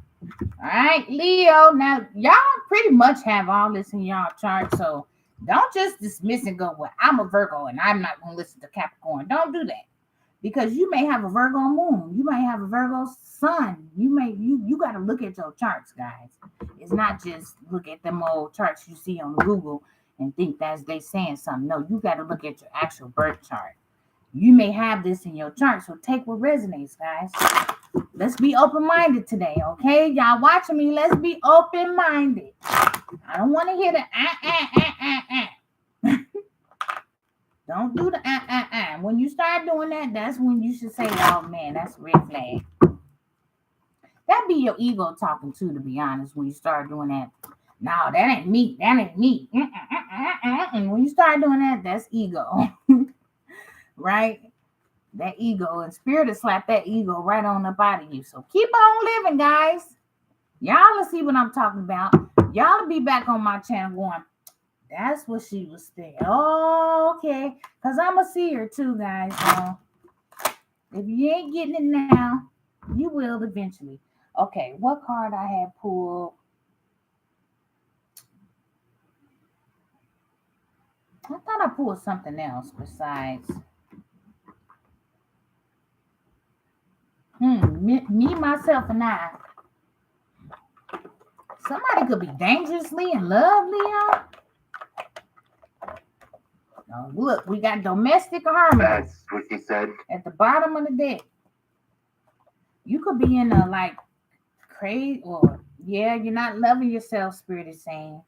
right, Leo. Now, y'all pretty much have all this in y'all chart, so don't just dismiss and go, well, I'm a Virgo and I'm not going to listen to Capricorn. Don't do that. Because you may have a Virgo moon, you may have a Virgo sun. You got to look at your charts, guys. It's not just look at them old charts you see on Google and think that's they saying something. No, you got to look at your actual birth chart. You may have this in your chart, so take what resonates, guys. Let's be open-minded today, okay? Y'all watching me, let's be open-minded. I don't want to hear the Don't do the When you start doing that, that's when you should say, oh man, that's a red flag. That be your ego talking too, to be honest, when you start doing that. No, that ain't me. That ain't me. When you start doing that, that's ego. Right? That ego, and spirit will slap that ego right on up out of you. So keep on living, guys. Y'all will see what I'm talking about. Y'all will be back on my channel going, that's what she was saying. Oh, okay. Because I'm a seer too, guys. So if you ain't getting it now, you will eventually. Okay, what card I had pulled? I thought I pulled something else besides. Me, myself, and I. Somebody could be dangerously in love, Leo. Oh, look, we got domestic harmony. That's what she said. At the bottom of the deck. You could be in a like crazy, or you're not loving yourself, spirit is saying.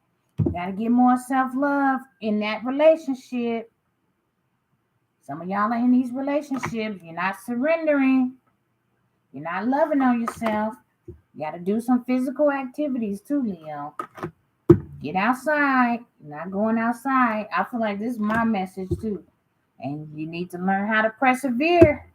You got to get more self-love in that relationship. Some of y'all are in these relationships. You're not surrendering. You're not loving on yourself. You got to do some physical activities too, Leo. Get outside. You're not going outside. I feel like this is my message too. And you need to learn how to persevere.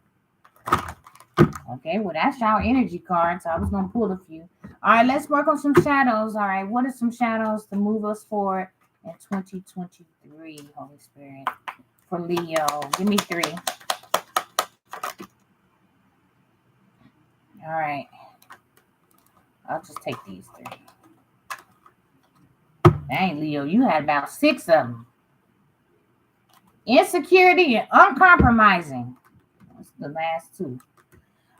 Okay, well, that's y'all energy cards. I was going to pull a few. All right, let's work on some shadows. All right, what are some shadows to move us forward in 2023, Holy Spirit? For Leo, give me 3. All right. I'll just take these 3. Dang, Leo, you had about 6 of them. Insecurity and uncompromising. That's the last 2.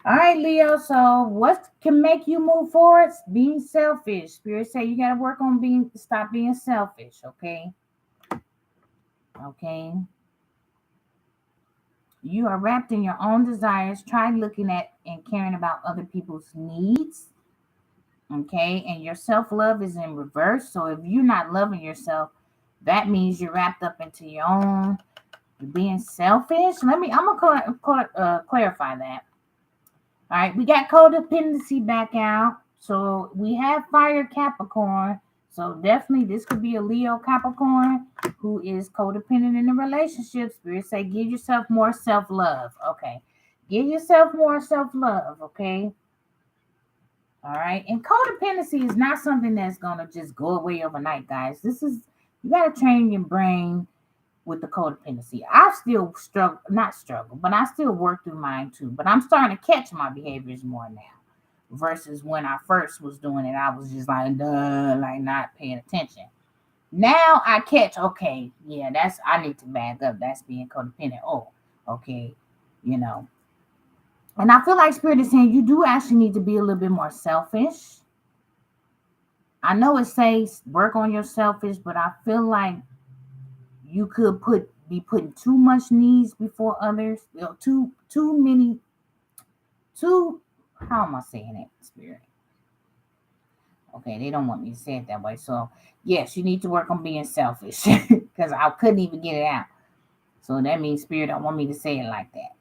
All right, Leo. So what can make you move forward? Being selfish. Spirit say you got to work on stop being selfish. Okay. Okay. You are wrapped in your own desires. Try looking at and caring about other people's needs. Okay. And your self-love is in reverse. So if you're not loving yourself, that means you're wrapped up into your own, you're being selfish. I'm going to clarify that. All right, we got codependency back out. So we have fire Capricorn. So definitely this could be a Leo Capricorn who is codependent in a relationship. Spirit say give yourself more self-love. Okay. Give yourself more self-love. Okay. All right. And codependency is not something that's going to just go away overnight, guys. You got to train your brain with the codependency. I still but I still work through mine too. But I'm starting to catch my behaviors more now versus when I first was doing it. I was just like, not paying attention. Now I catch, okay, yeah, I need to back up. That's being codependent. Oh, okay. you know. And I feel like Spirit is saying you do actually need to be a little bit more selfish. I know it says work on your selfish, but I feel like you could be putting too much needs before others. You know, too many too. How am I saying it, Spirit? Okay, they don't want me to say it that way. So yes, you need to work on being selfish because I couldn't even get it out. So that means Spirit don't want me to say it like that.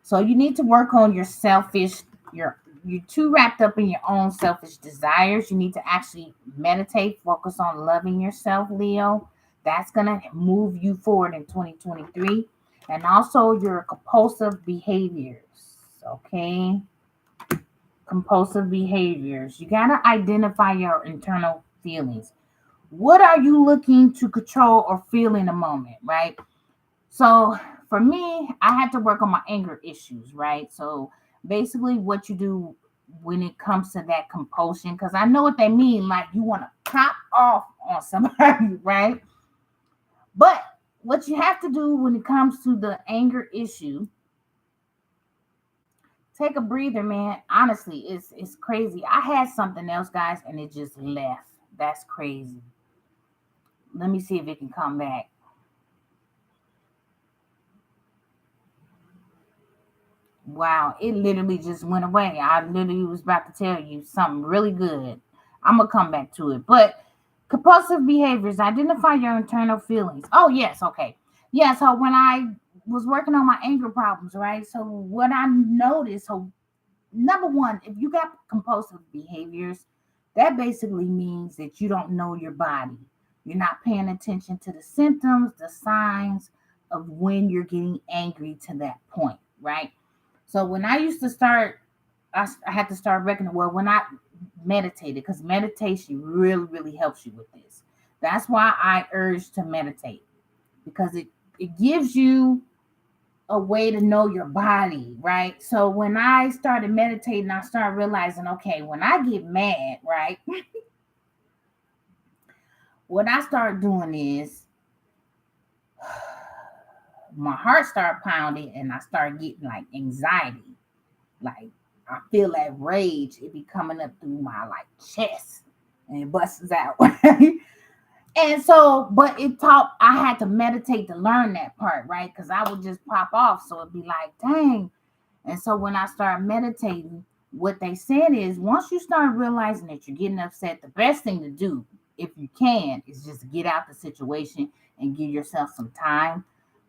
So you need to work on your selfish, you're too wrapped up in your own selfish desires. You need to actually meditate, focus on loving yourself, Leo. That's gonna move you forward in 2023. And also your compulsive behaviors. Okay. Compulsive behaviors. You gotta identify your internal feelings. What are you looking to control or feel in a moment, right? So for me, I had to work on my anger issues, right? So basically, what you do when it comes to that compulsion, because I know what they mean, like you want to pop off on somebody, right? But what you have to do when it comes to the anger issue, take a breather, man. Honestly, it's crazy. I had something else, guys, and it just left. That's crazy. Let me see if it can come back. Wow, it literally just went away. I literally was about to tell you something really good. I'm gonna come back to it. But compulsive behaviors, identify your internal feelings. Oh, yes, okay. Yeah, so when I was working on my anger problems, right? So what I noticed, so number one, if you got compulsive behaviors, that basically means that you don't know your body. You're not paying attention to the symptoms, the signs of when you're getting angry to that point, right? So when I used to start, I had to start reckoning. Well, when I meditated, because meditation really, really helps you with this. That's why I urge to meditate because it gives you a way to know your body, right? So when I started meditating, I started realizing, okay, when I get mad, right, what I start doing is my heart start pounding and I start getting like anxiety. Like I feel that rage, it be coming up through my like chest and it busts out. Right? And so, but it taught I had to meditate to learn that part, right? Because I would just pop off. So it'd be like, dang. And so when I started meditating, what they said is once you start realizing that you're getting upset, the best thing to do, if you can, is just get out the situation and give yourself some time.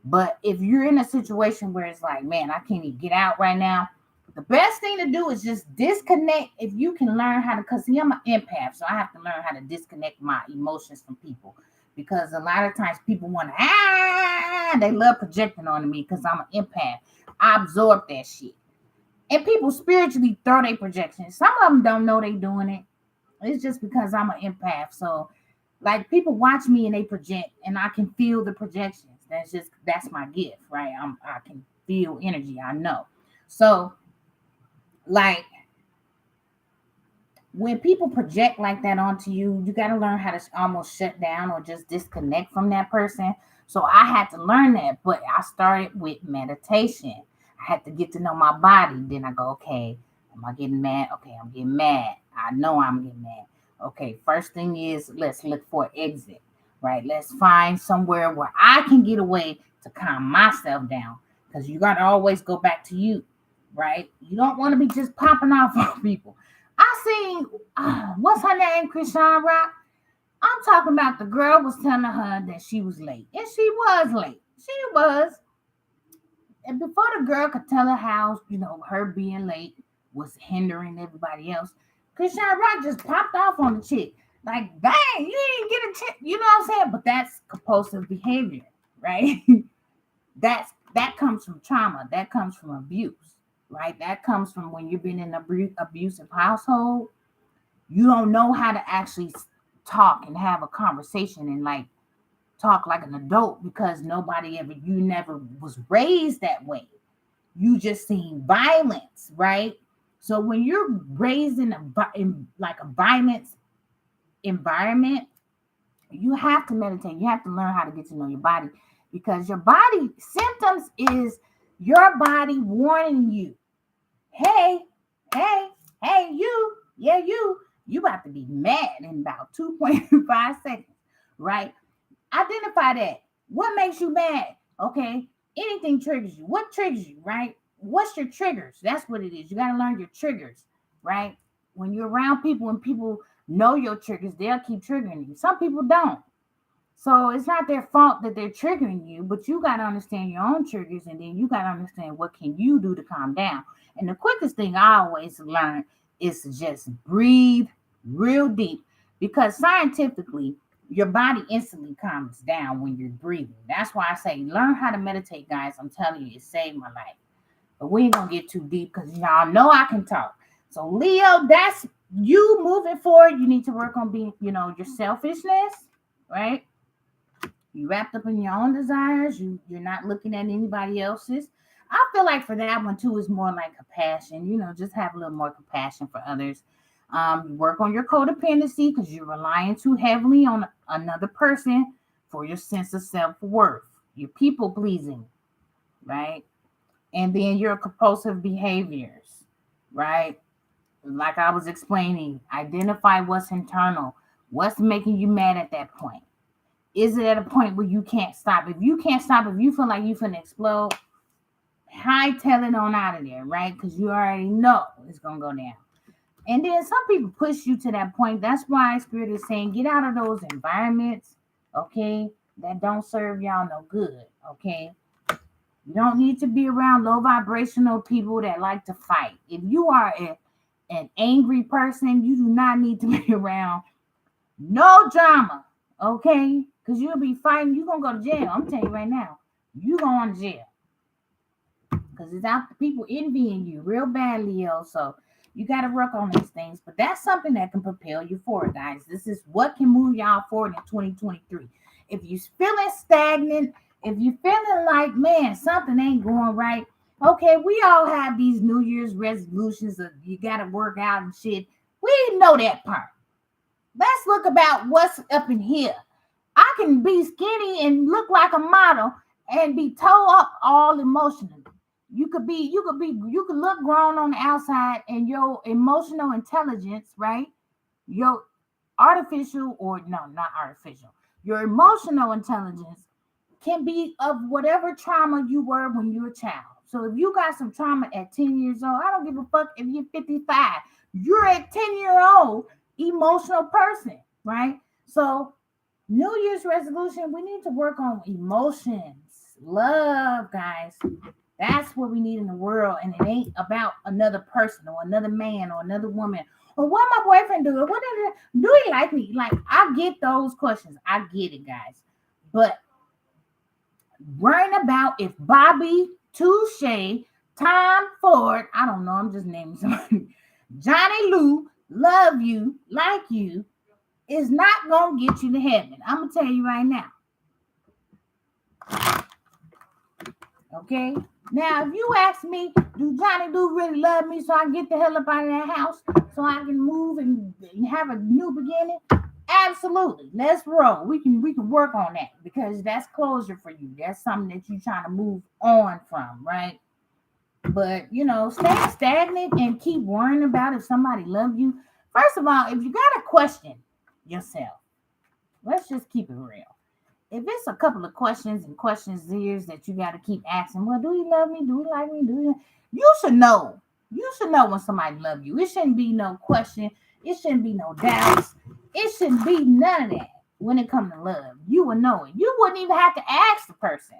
But if you're in a situation where it's like, man, I can't even get out right now, the best thing to do is just disconnect. If you can learn how to, because see, I'm an empath, so I have to learn how to disconnect my emotions from people. Because a lot of times people want to, they love projecting on me because I'm an empath. I absorb that shit. And people spiritually throw their projections. Some of them don't know they doing it. It's just because I'm an empath. So, like, people watch me and they project, and I can feel the projections. That's my gift, right? I can feel energy. I know. So, like, when people project like that onto you, you got to learn how to almost shut down or just disconnect from that person. So I had to learn that, but I started with meditation. I had to get to know my body. Then I go, okay, am I getting mad? Okay, I'm getting mad. I know I'm getting mad. Okay, first thing is let's look for an exit, right? Let's find somewhere where I can get away to calm myself down because you got to always go back to you, right? You don't want to be just popping off on people. I seen what's her name, Krishan Rock. I'm talking about the girl was telling her that she was late, and she was late. She was, and before the girl could tell her how her being late was hindering everybody else, Krishan Rock just popped off on the chick. Like, dang, you didn't get a chick. You know what I'm saying? But that's compulsive behavior, right? that comes from trauma. That comes from abuse, right? That comes from when you've been in an abusive household. You don't know how to actually talk and have a conversation and like talk like an adult because you never was raised that way. You just seen violence, right? So when you're raised in like a violence environment, you have to meditate. You have to learn how to get to know your body because your body symptoms is Your body warning you, hey, hey, hey, you about to be mad in about 2.5 seconds, right? Identify that. What makes you mad? Okay. Anything triggers you. What triggers you, right? What's your triggers? That's what it is. You got to learn your triggers, right? When you're around people and people know your triggers, they'll keep triggering you. Some people don't. So it's not their fault that they're triggering you, but you got to understand your own triggers, and then you got to understand what can you do to calm down. And the quickest thing I always learn is to just breathe real deep, because scientifically your body instantly calms down when you're breathing. That's why I say learn how to meditate, guys. I'm telling you, it saved my life. But we ain't gonna get too deep because y'all know I can talk. So Leo, that's you moving forward. You need to work on being, your selfishness, right? You wrapped up in your own desires. You're not looking at anybody else's. I feel like for that one too is more like compassion. Just have a little more compassion for others. You work on your codependency because you're relying too heavily on another person for your sense of self-worth. You're people pleasing, right? And then your compulsive behaviors, right? Like I was explaining, identify what's internal, what's making you mad at that point. Is it at a point where you can't stop? If you can't stop, if you feel like you're finna explode, hightail it on out of there, right? Because you already know it's gonna go down. And then some people push you to that point. That's why Spirit is saying get out of those environments, okay, that don't serve y'all no good, okay? You don't need to be around low vibrational people that like to fight. If you are an angry person, you do not need to be around no drama, okay? Because you'll be fighting. You're going to go to jail. I'm telling you right now. You going to jail. Because it's out the people envying you real bad, Leo. So you got to work on these things. But that's something that can propel you forward, guys. This is what can move y'all forward in 2023. If you're feeling stagnant, if you're feeling like, man, something ain't going right, okay, we all have these New Year's resolutions of you got to work out and shit. We know that part. Let's look about what's up in here. I can be skinny and look like a model and be toe up all emotionally. You could look grown on the outside, and your emotional intelligence, right? Your artificial, or no, not artificial. Your emotional intelligence can be of whatever trauma you were when you were a child. So if you got some trauma at 10 years old, I don't give a fuck if you're 55. You're a 10-year-old emotional person, right? So New Year's resolution, we need to work on emotions, love, guys. That's what we need in the world, and it ain't about another person or another man or another woman or what my boyfriend do. What do he like me? Like, I get those questions. I get it, guys. But worrying about if Bobby, Touche, Tom Ford, I don't know, I'm just naming somebody, Johnny Lou, love you, like you, is not gonna get you to heaven. I'm gonna tell you right now. Okay? Now, if you ask me, do Johnny Lou really love me so I can get the hell up out of that house so I can move and have a new beginning? Absolutely. Let's roll. We can work on that because that's closure for you. That's something that you're trying to move on from, right? But stay stagnant and keep worrying about if somebody loves you. First of all, if you gotta question yourself, let's just keep it real. If it's a couple of questions and questions that you got to keep asking, well, do he love me? Do he like me? You should know. You should know when somebody loves you. It shouldn't be no question. It shouldn't be no doubts. It shouldn't be none of that when it comes to love. You would know it. You wouldn't even have to ask the person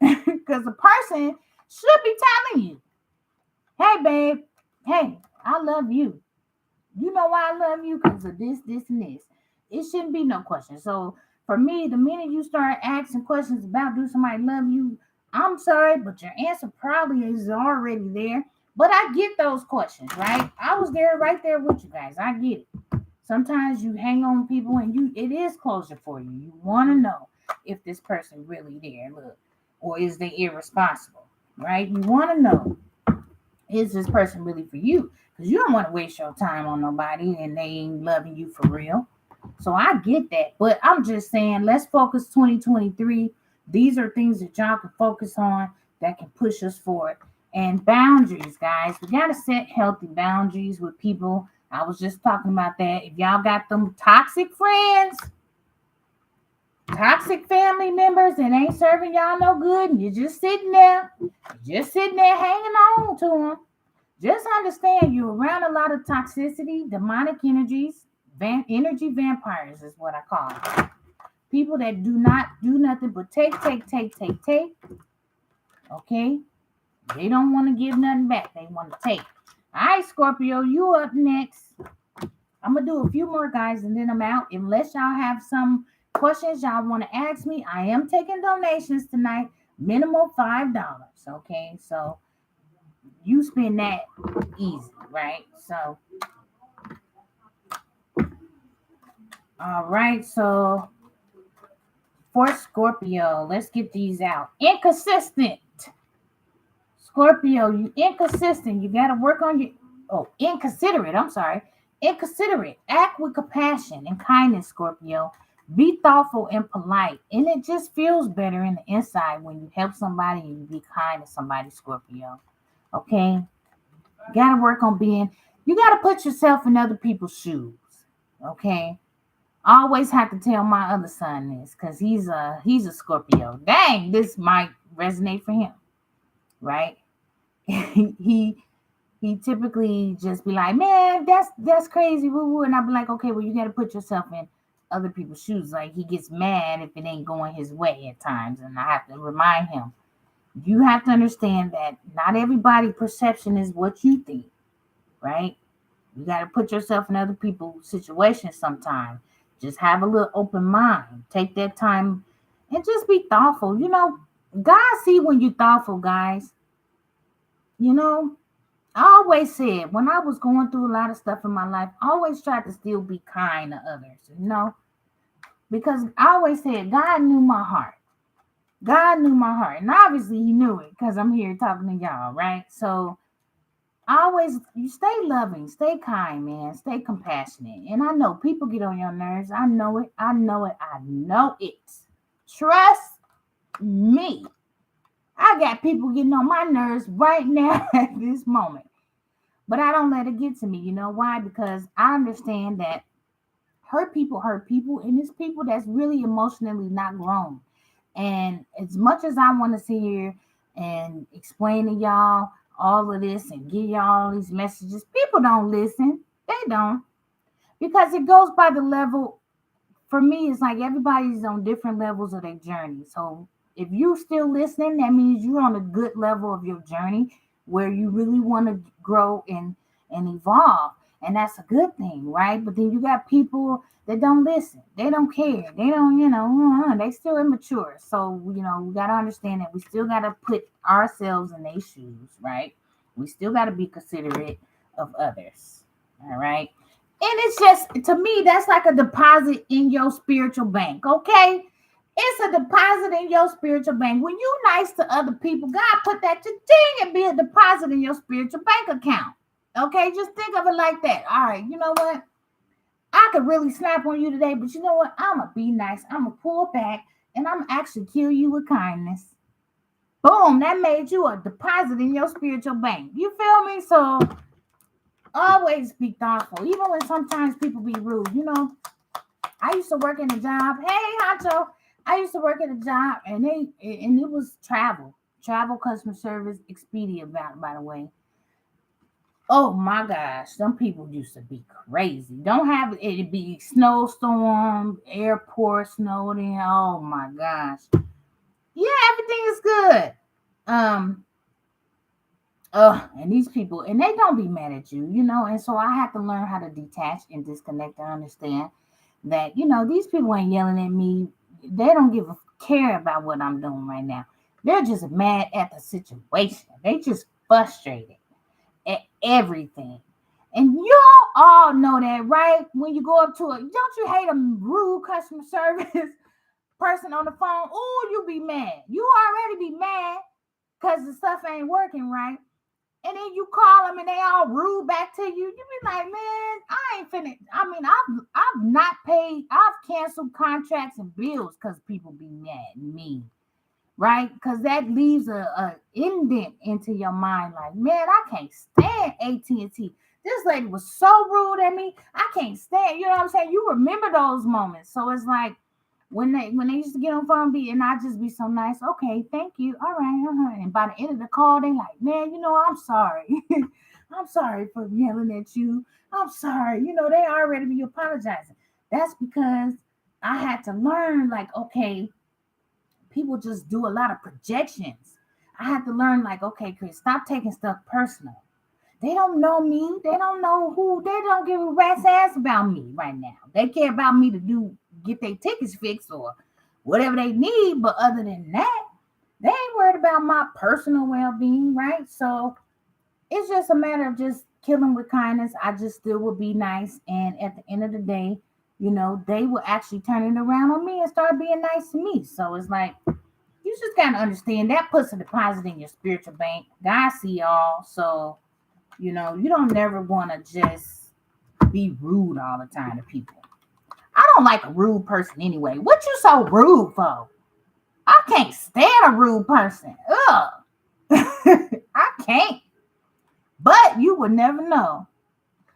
because the person should be telling you, hey, babe, hey, I love you. You know why I love you? Because of this, this, and this. It shouldn't be no question. So for me, the minute you start asking questions about do somebody love you, I'm sorry, but your answer probably is already there. But I get those questions, right? I was there right there with you guys. I get it. Sometimes you hang on people and it is closure for you. You want to know if this person really there, look, or is they irresponsible, right? You want to know, is this person really for you? Because you don't want to waste your time on nobody and they ain't loving you for real. So I get that. But I'm just saying, let's focus 2023. These are things that y'all can focus on that can push us forward. And boundaries, guys. We got to set healthy boundaries with people. I was just talking about that. If y'all got them toxic friends, toxic family members that ain't serving y'all no good, and you're just sitting there, hanging on to them, just understand you're around a lot of toxicity, demonic energies, energy vampires is what I call it. People that do not do nothing but take, take, take, take, take. Okay? They don't want to give nothing back. They want to take. All right, Scorpio, you up next. I'm going to do a few more, guys, and then I'm out. Unless y'all have some questions y'all want to ask me, I am taking donations tonight. Minimum $5. Okay? So you spend that easy, right? So, all right. So for Scorpio, let's get these out. Inconsistent. Scorpio, you inconsistent. You got to work on your, inconsiderate. I'm sorry. Inconsiderate. Act with compassion and kindness, Scorpio. Be thoughtful and polite. And it just feels better in the inside when you help somebody and you be kind to somebody, Scorpio. Okay? You got to work on you got to put yourself in other people's shoes. Okay? I always have to tell my other son this because he's a Scorpio. Dang, this might resonate for him, right? he typically just be like, man, that's crazy, woo woo, and I'll be like, okay, well, you got to put yourself in other people's shoes. Like he gets mad if it ain't going his way at times, and I have to remind him, you have to understand that not everybody's perception is what you think, right? You got to put yourself in other people's situations sometimes. Just have a little open mind. Take that time and just be thoughtful. God see when you're thoughtful, guys. I always said when I was going through a lot of stuff in my life, I always tried to still be kind to others, because I always said God knew my heart. God knew my heart. And obviously he knew it because I'm here talking to y'all, right? So you stay loving, stay kind, man, stay compassionate. And I know people get on your nerves. I know it. I know it. I know it. Trust me. I got people getting on my nerves right now at this moment. But I don't let it get to me. You know why? Because I understand that hurt people, and it's people that's really emotionally not grown. And as much as I want to sit here and explain to y'all all of this and give y'all all these messages, people don't listen. They don't. Because it goes by the level. For me, it's like everybody's on different levels of their journey. So if you still listening, that means you're on a good level of your journey where you really want to grow and evolve. And that's a good thing, right? But then you got people that don't listen. They don't care. They don't, they still immature. So, we got to understand that we still got to put ourselves in their shoes, right? We still got to be considerate of others, all right? And it's just, to me, that's like a deposit in your spiritual bank, okay? It's a deposit in your spiritual bank. When you nice to other people, God put that to ding and be a deposit in your spiritual bank account. Okay, just think of it like that. All right, you know what? I could really snap on you today, but you know what? I'm going to be nice. I'm going to pull back, and I'm actually kill you with kindness. Boom, that made you a deposit in your spiritual bank. You feel me? So always be thoughtful, even when sometimes people be rude. I used to work in a job. Hey, Hacho. I used to work at a job, and it was travel customer service, Expedia, by the way. Oh my gosh, some people used to be crazy. Don't have it be snowstorm, airport snowed in. Oh my gosh. Yeah, everything is good. And these people, and they don't be mad at you, and so I have to learn how to detach and disconnect and understand that, these people ain't yelling at me. They don't give a care about what I'm doing right now. They're just mad at the situation. They just frustrated at everything. And you all know that, right? When you go up to it, don't you hate a rude customer service person on the phone? Oh, you be mad. You already be mad because the stuff ain't working right. And then you call them and they all rude back to you. You be like, man, I ain't finna. I mean, I've not paid. I've canceled contracts and bills because people be mad at me. right? Because that leaves a indent into your mind. Like, man, I can't stand AT&T. This lady was so rude at me. I can't stand. You know what I'm saying? You remember those moments. So it's like when they used to get on phone be and I just be so nice. Okay, thank you. All right, And by the end of the call, they like, man, I'm sorry. I'm sorry for yelling at you. I'm sorry. They already be apologizing. That's because I had to learn, like, okay, people just do a lot of projections. I had to learn, like, okay, Chris, stop taking stuff personal. They don't know me. They don't know who. They don't give a rat's ass about me right now. They care about me to get their tickets fixed or whatever they need. But other than that, they ain't worried about my personal well-being, right? So it's just a matter of just killing with kindness. I just still would be nice. And at the end of the day, they will actually turn it around on me and start being nice to me. So it's like, you just gotta understand that puts a deposit in your spiritual bank. God see y'all. So, you don't never wanna just be rude all the time to people. I don't like a rude person anyway. What you so rude for? I can't stand a rude person. Ugh. I can't. But you would never know.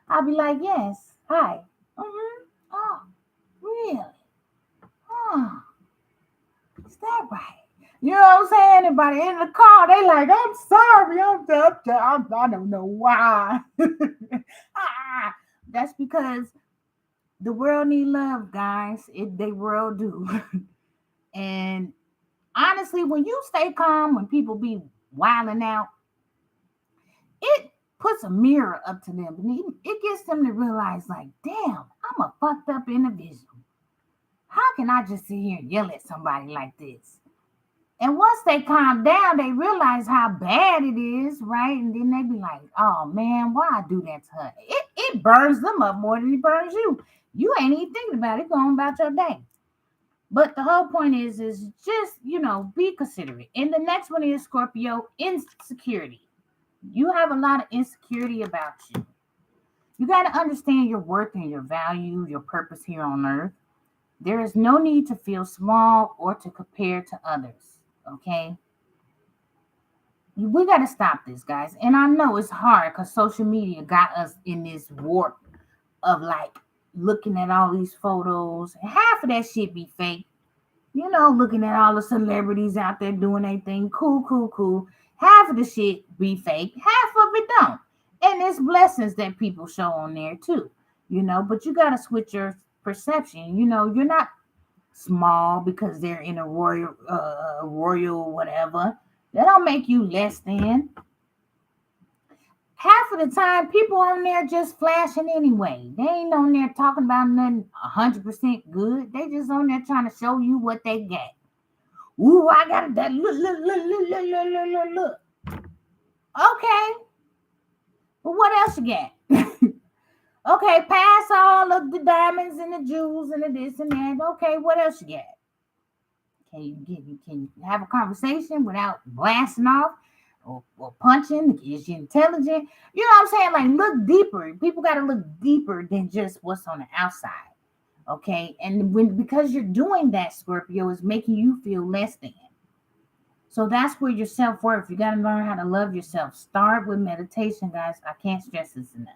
I'll be like, yes, hi. Mm-hmm. Oh, really? Oh, is that right? You know what I'm saying? And by the end of the call, they like, I'm sorry, I don't know why. Ah, that's because the world need love, guys. They world do. And honestly, when you stay calm, when people be wilding out, it puts a mirror up to them. And it gets them to realize, like, damn, I'm a fucked up individual. How can I just sit here and yell at somebody like this? And once they calm down, they realize how bad it is, right? And then they be like, oh man, why I do that to her? It burns them up more than it burns you. You ain't even thinking about it, going about your day. But the whole point is just, be considerate. And the next one is Scorpio, insecurity. You have a lot of insecurity about you. You got to understand your worth and your value, your purpose here on earth. There is no need to feel small or to compare to others. Okay? We got to stop this, guys. And I know it's hard because social media got us in this warp of like looking at all these photos. Half of that shit be fake. Looking at all the celebrities out there doing their thing. Cool, cool, cool. Half of the shit be fake. Half of it don't. And there's blessings that people show on there too. But you got to switch your perception. You're not small because they're in a royal whatever. That don't make you less than. Half of the time, people on there just flashing anyway. They ain't on there talking about nothing 100% good. They just on there trying to show you what they got. Ooh, I got that. Look. Okay, but what else you got? Okay, pass all of the diamonds and the jewels and the this and that. Okay, what else you got? Can you have a conversation without blasting off or punching? Is you intelligent? You know what I'm saying? Like, look deeper. People got to look deeper than just what's on the outside. Okay, and because you're doing that, Scorpio, is making you feel less than. So that's where your self-worth. You got to learn how to love yourself. Start with meditation, guys. I can't stress this enough.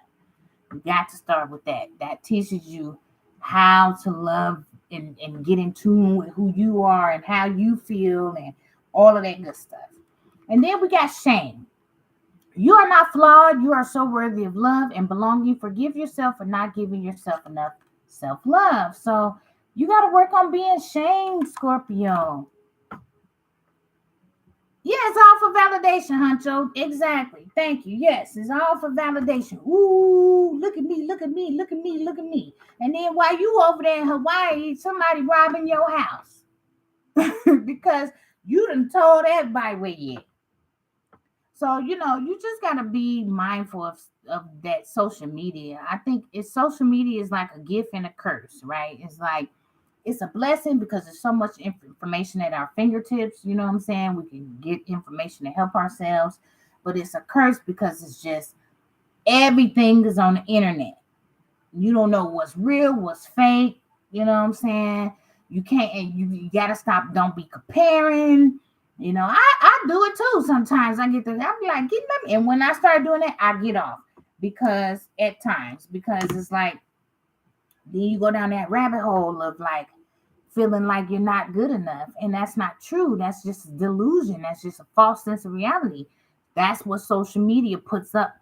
You got to start with that. That teaches you how to love and get in tune with who you are and how you feel and all of that good stuff. And then we got shame. You are not flawed. You are so worthy of love and belonging. Forgive yourself for not giving yourself enough self-love. So you got to work on being shamed, Scorpio. Yeah, it's all for validation, Huncho. Exactly. Thank you. Yes, it's all for validation. Ooh, look at me, look at me, look at me, look at me. And then while you over there in Hawaii, somebody robbing your house because you done told everybody where you at. So, you just got to be mindful of that social media. I think social media is like a gift and a curse, right? It's like, it's a blessing because there's so much information at our fingertips. You know what I'm saying? We can get information to help ourselves. But it's a curse because it's just everything is on the internet. You don't know what's real, what's fake. You know what I'm saying? You can't, and you got to stop. Don't be comparing. I do it too. Sometimes I get I'll be like, get them. And when I start doing it, I get off because it's like, then you go down that rabbit hole of like feeling like you're not good enough. And that's not true. That's just a delusion. That's just a false sense of reality. That's what social media puts up.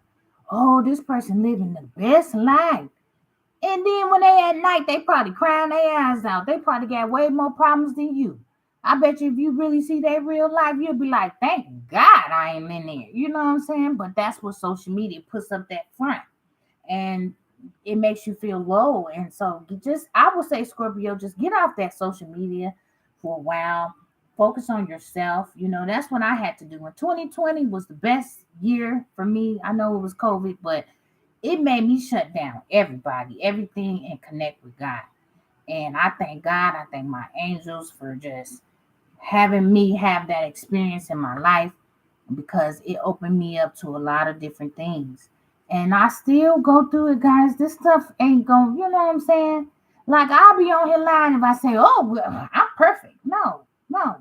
Oh, this person living the best life. And then when they at night, they probably crying their eyes out. They probably got way more problems than you. I bet you if you really see their real life, you'll be like, thank God I ain't in there. You know what I'm saying? But that's what social media puts up that front. And it makes you feel low. And so I would say, Scorpio, just get off that social media for a while. Focus on yourself. That's what I had to do. And 2020 was the best year for me. I know it was COVID, but it made me shut down everybody, everything, and connect with God. And I thank God, I thank my angels for just having me have that experience in my life, because it opened me up to a lot of different things. And I still go through it, guys. This stuff ain't going, you know what I'm saying? Like, I'll be on here lying if I say, oh, well, I'm perfect. No, no.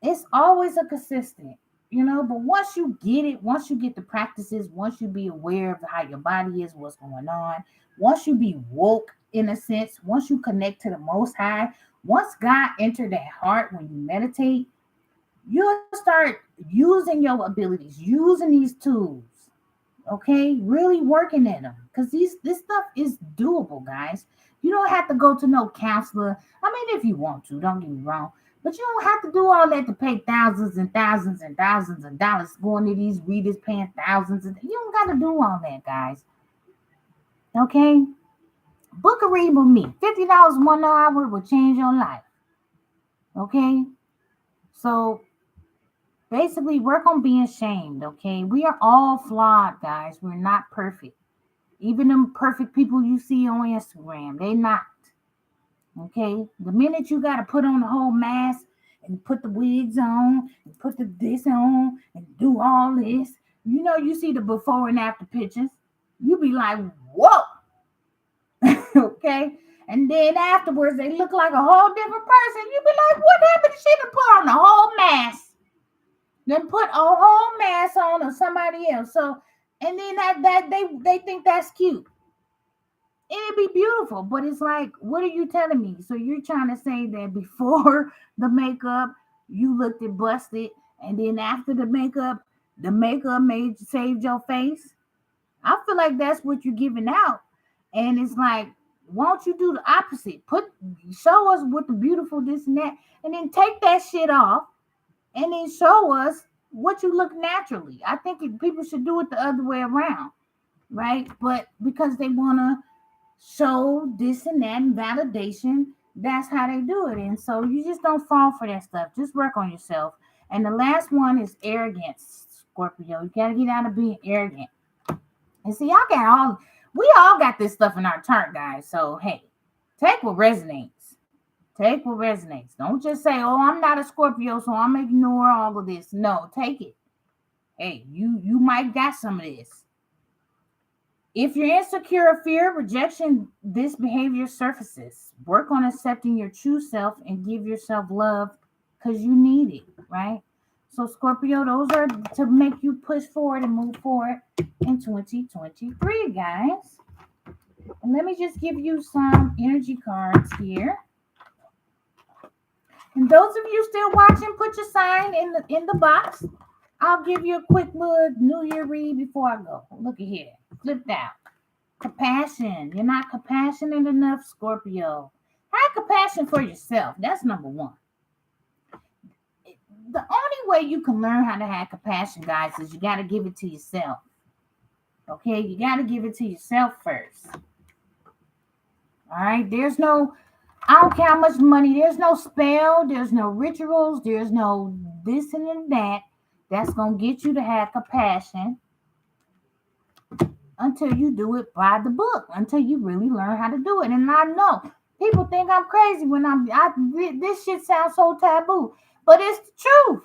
It's always a consistent, but once you get it, once you get the practices, once you be aware of how your body is, what's going on, once you be woke in a sense, once you connect to the most high, once God enter that heart when you meditate, you'll start using your abilities, using these tools, okay, really working at them, because this stuff is doable, guys. You don't have to go to no counselor. I mean, if you want to, don't get me wrong, but you don't have to do all that to pay thousands and thousands and thousands of dollars going to these readers paying thousands. You don't got to do all that, guys. Okay, book a read with me. $50 1 hour will change your life. Okay, so basically work on being shamed. Okay, we are all flawed, guys. We're not perfect. Even them perfect people you see on Instagram, they not. Okay? The minute you got to put on the whole mask and put the wigs on and put the this on and do all this, you see the before and after pictures, you be like, whoa. Okay? And then afterwards, they look like a whole different person. You be like, what happened? She done put on the whole mask. Then put a whole mask on of somebody else. So, and then that they think that's cute. It'd be beautiful, but it's like, what are you telling me? So you're trying to say that before the makeup, you looked at busted, and then after the makeup made saved your face? I feel like that's what you're giving out, and it's like, won't you do the opposite? Show us what the beautiful this and that, and then take that shit off, and then show us what you look naturally. I think people should do it the other way around, right? But because they wanna show this and that and validation, that's how they do it. And so you just don't fall for that stuff. Just work on yourself. And the last one is arrogance, Scorpio. You gotta get out of being arrogant. And see, we all got this stuff in our chart, guys. So hey, take what resonates. Take what resonates. Don't just say, oh, I'm not a Scorpio, so I'm ignore all of this. No, take it. Hey, you might got some of this. If you're insecure or fear rejection, this behavior surfaces. Work on accepting your true self and give yourself love because you need it, right? So, Scorpio, those are to make you push forward and move forward in 2023, guys. And let me just give you some energy cards here. And those of you still watching, put your sign in the box. I'll give you a quick little New Year read before I go. Look at here. Flip down. Compassion. You're not compassionate enough, Scorpio. Have compassion for yourself. That's number one. The only way you can learn how to have compassion, guys, is you got to give it to yourself. Okay? You got to give it to yourself first. All right? I don't care how much money, there's no spell, there's no rituals, there's no this and that that's going to get you to have compassion until you do it by the book, until you really learn how to do it. And I know people think I'm crazy when this shit sounds so taboo, but it's the truth.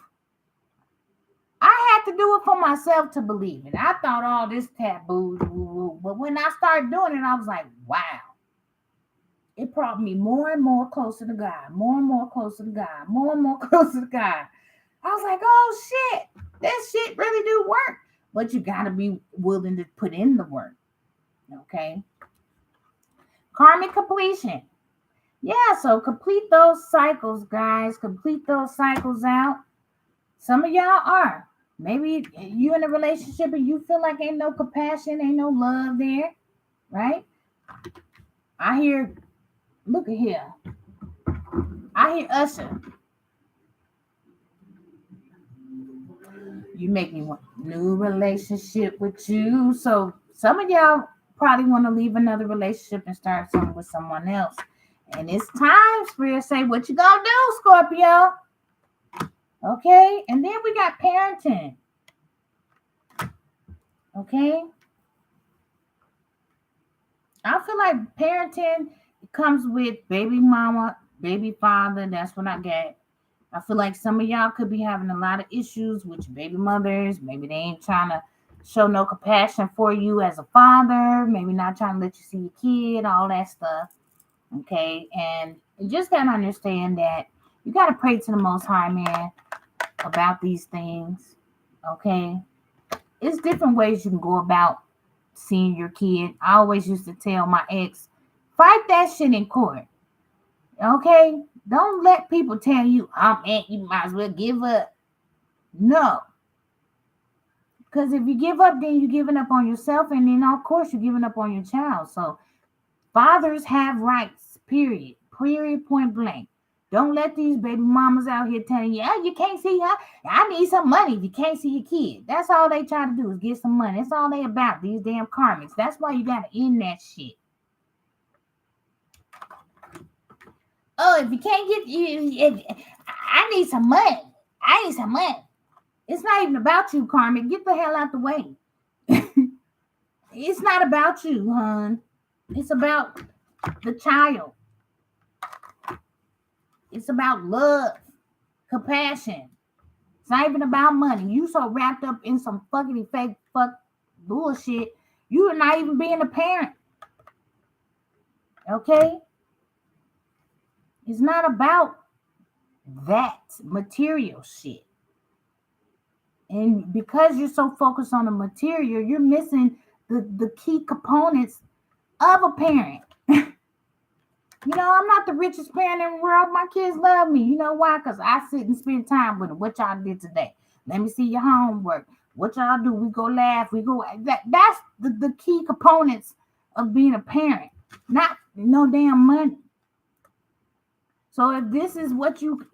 I had to do it for myself to believe it. I thought all this taboo, but when I started doing it, I was like, wow. It brought me more and more closer to God, more and more closer to God, more and more closer to God. I was like, oh shit, that shit really do work. But you gotta be willing to put in the work. Okay. Karmic completion. Yeah, so complete those cycles, guys. Complete those cycles out. Some of y'all are. Maybe you in a relationship and you feel like ain't no compassion, ain't no love there, right? I hear, look at here. I hear Usher. You make me want new relationship with you. So some of y'all probably want to leave another relationship and start something with someone else. And it's time, Spirit say, what you gonna do, Scorpio? Okay, and then we got parenting. Okay, I feel like parenting comes with baby mama, baby father. That's what I get. I feel like some of y'all could be having a lot of issues with your baby mothers. Maybe they ain't trying to show no compassion for you as a father. Maybe not trying to let you see your kid, all that stuff. Okay, and you just gotta understand that you gotta pray to the Most High, man, about these things. Okay, it's different ways you can go about seeing your kid. I always used to tell my ex, fight that shit in court. Okay? Don't let people tell you, oh man, you might as well give up. No. Because if you give up, then you're giving up on yourself, and then of course you're giving up on your child. So fathers have rights, period. Period, point blank. Don't let these baby mamas out here telling you, oh, you can't see her. I need some money if you can't see your kid. That's all they try to do is get some money. That's all they about, these damn karmics. That's why you got to end that shit. Oh, if you can't get you, I need some money. I need some money. It's not even about you, karmic. Get the hell out the way. It's not about you, hon. It's about the child. It's about love, compassion. It's not even about money. You so wrapped up in some fucking fake fuck bullshit. You are not even being a parent. Okay? It's not about that material shit. And because you're so focused on the material, you're missing the key components of a parent. You know, I'm not the richest parent in the world. My kids love me. You know why? Because I sit and spend time with them. What y'all did today? Let me see your homework. What y'all do? We go laugh. We go. That's the key components of being a parent. Not no damn money. So if this is what you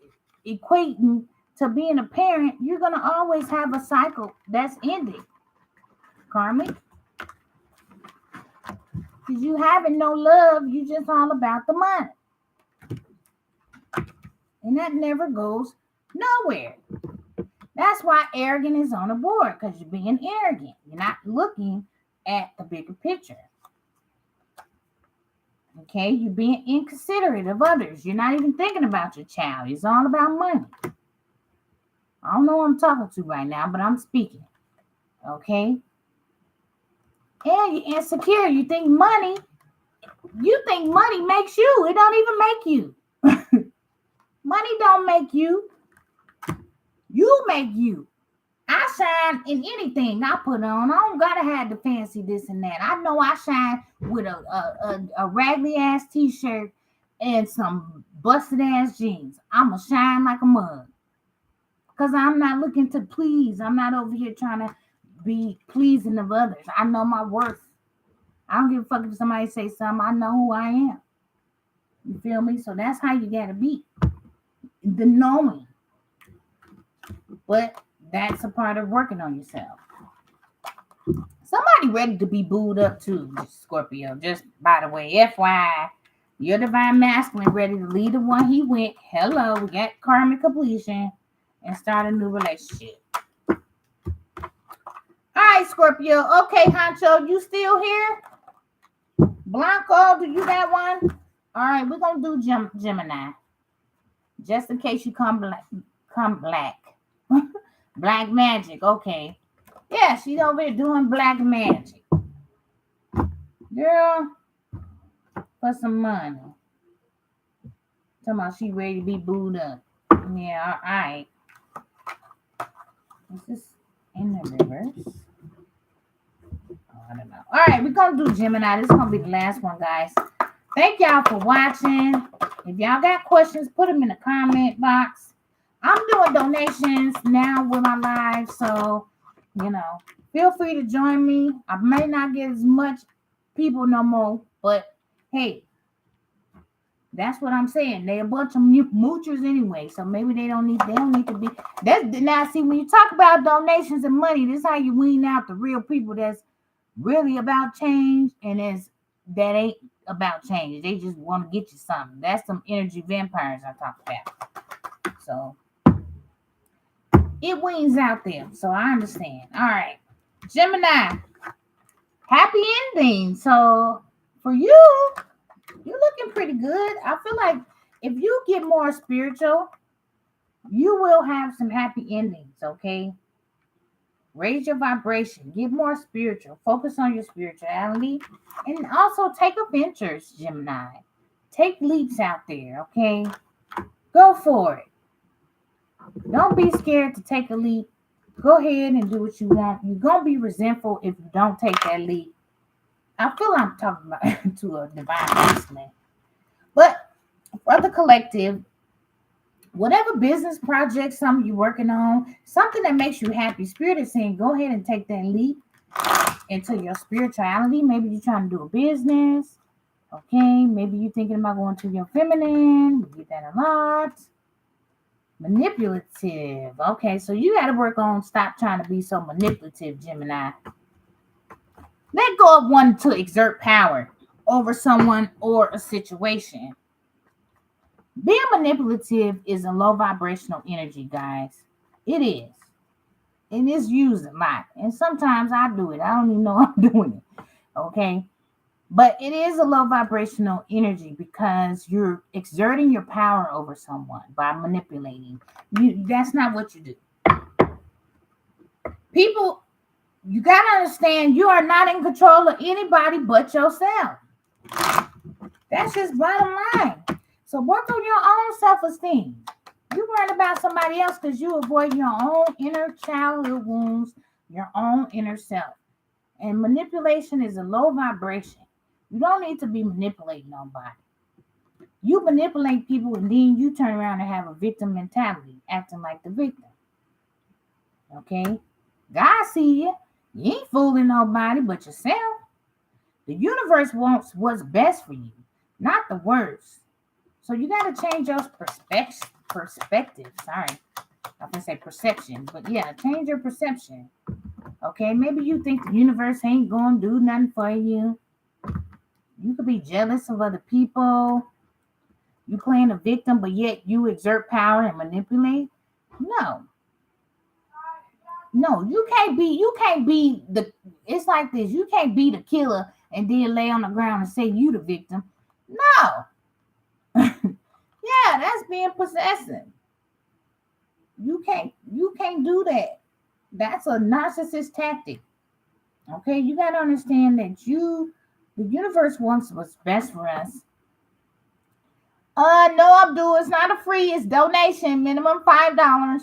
equating to being a parent, you're going to always have a cycle that's ending. Karmic. Because you having no love, you just all about the money. And that never goes nowhere. That's why arrogant is on the board, because you're being arrogant. You're not looking at the bigger picture. Okay, you're being inconsiderate of others. You're not even thinking about your child. It's all about money. I don't know who I'm talking to right now, but I'm speaking. Okay? And you're insecure. You think money makes you. It don't even make you. Money don't make you. You make you. I shine in anything I put on. I don't gotta have the fancy this and that. I know I shine with a raggedy ass t-shirt and some busted ass jeans. I'ma shine like a mug. Because I'm not looking to please. I'm not over here trying to be pleasing of others. I know my worth. I don't give a fuck if somebody say something. I know who I am. You feel me? So that's how you gotta be. The knowing. But that's a part of working on yourself. Somebody ready to be booed up too, Scorpio. Just by the way, FYI, your divine masculine ready to lead the one he went. Hello, we got karmic completion and start a new relationship. All right, Scorpio. Okay, Honcho, you still here? Blanco, do you got one? All right, we're gonna do Gemini. Just in case you come black. Black magic, okay. Yeah, she's over here doing black magic. Girl, for some money. Talking about she ready to be booed up. Yeah, all right. Is this in the reverse? Oh, I don't know. All right, we're gonna do Gemini. This is gonna be the last one, guys. Thank y'all for watching. If y'all got questions, put them in the comment box. I'm doing donations now with my live, so feel free to join me. I may not get as much people no more, but hey, that's what I'm saying. They're a bunch of moochers anyway, so maybe they don't need to be. That's now. See, when you talk about donations and money, this is how you wean out the real people that's really about change, and that ain't about change. They just want to get you something. That's some energy vampires I talk about. So it weans out them. So I understand. All right, Gemini, happy ending. So for you, you're looking pretty good. I feel like if you get more spiritual, you will have some happy endings, okay? Raise your vibration. Get more spiritual. Focus on your spirituality. And also take adventures, Gemini. Take leaps out there, okay? Go for it. Don't be scared to take a leap. Go ahead and do what you want. You're going to be resentful if you don't take that leap. I feel I'm talking about to a divine masculine. But for the collective, whatever business project, something you're working on, something that makes you happy, Spirit is saying go ahead and take that leap into your spirituality. Maybe you're trying to do a business. Okay, maybe you're thinking about going to your feminine. We get that a lot. Manipulative. Okay, so you got to work on stop trying to be so manipulative, Gemini. Let go of wanting to exert power over someone or a situation. Being manipulative is a low vibrational energy, guys. It is. And it's used a lot. And sometimes I do it. I don't even know I'm doing it. Okay. But it is a low vibrational energy because you're exerting your power over someone by manipulating. That's not what you do. People, you got to understand you are not in control of anybody but yourself. That's just bottom line. So work on your own self-esteem. You worrying about somebody else because you avoid your own inner childhood wounds, your own inner self. And manipulation is a low vibration. You don't need to be manipulating nobody. You manipulate people and then you turn around and have a victim mentality, acting like the victim. Okay? God see you. You ain't fooling nobody but yourself. The universe wants what's best for you, not the worst. So you got to change your perspective. Sorry, I was going to say perception, but yeah, change your perception. Okay, maybe you think the universe ain't going to do nothing for you. You could be jealous of other people. You playing a victim, but yet you exert power and manipulate. No, you can't be the, it's like this. You can't be the killer and then lay on the ground and say you the victim. No. Yeah, that's being possessive. You can't do that. That's a narcissist tactic. Okay, you gotta understand that the universe wants what's best for us. No, Abdul, it's not a free, it's donation, minimum $5.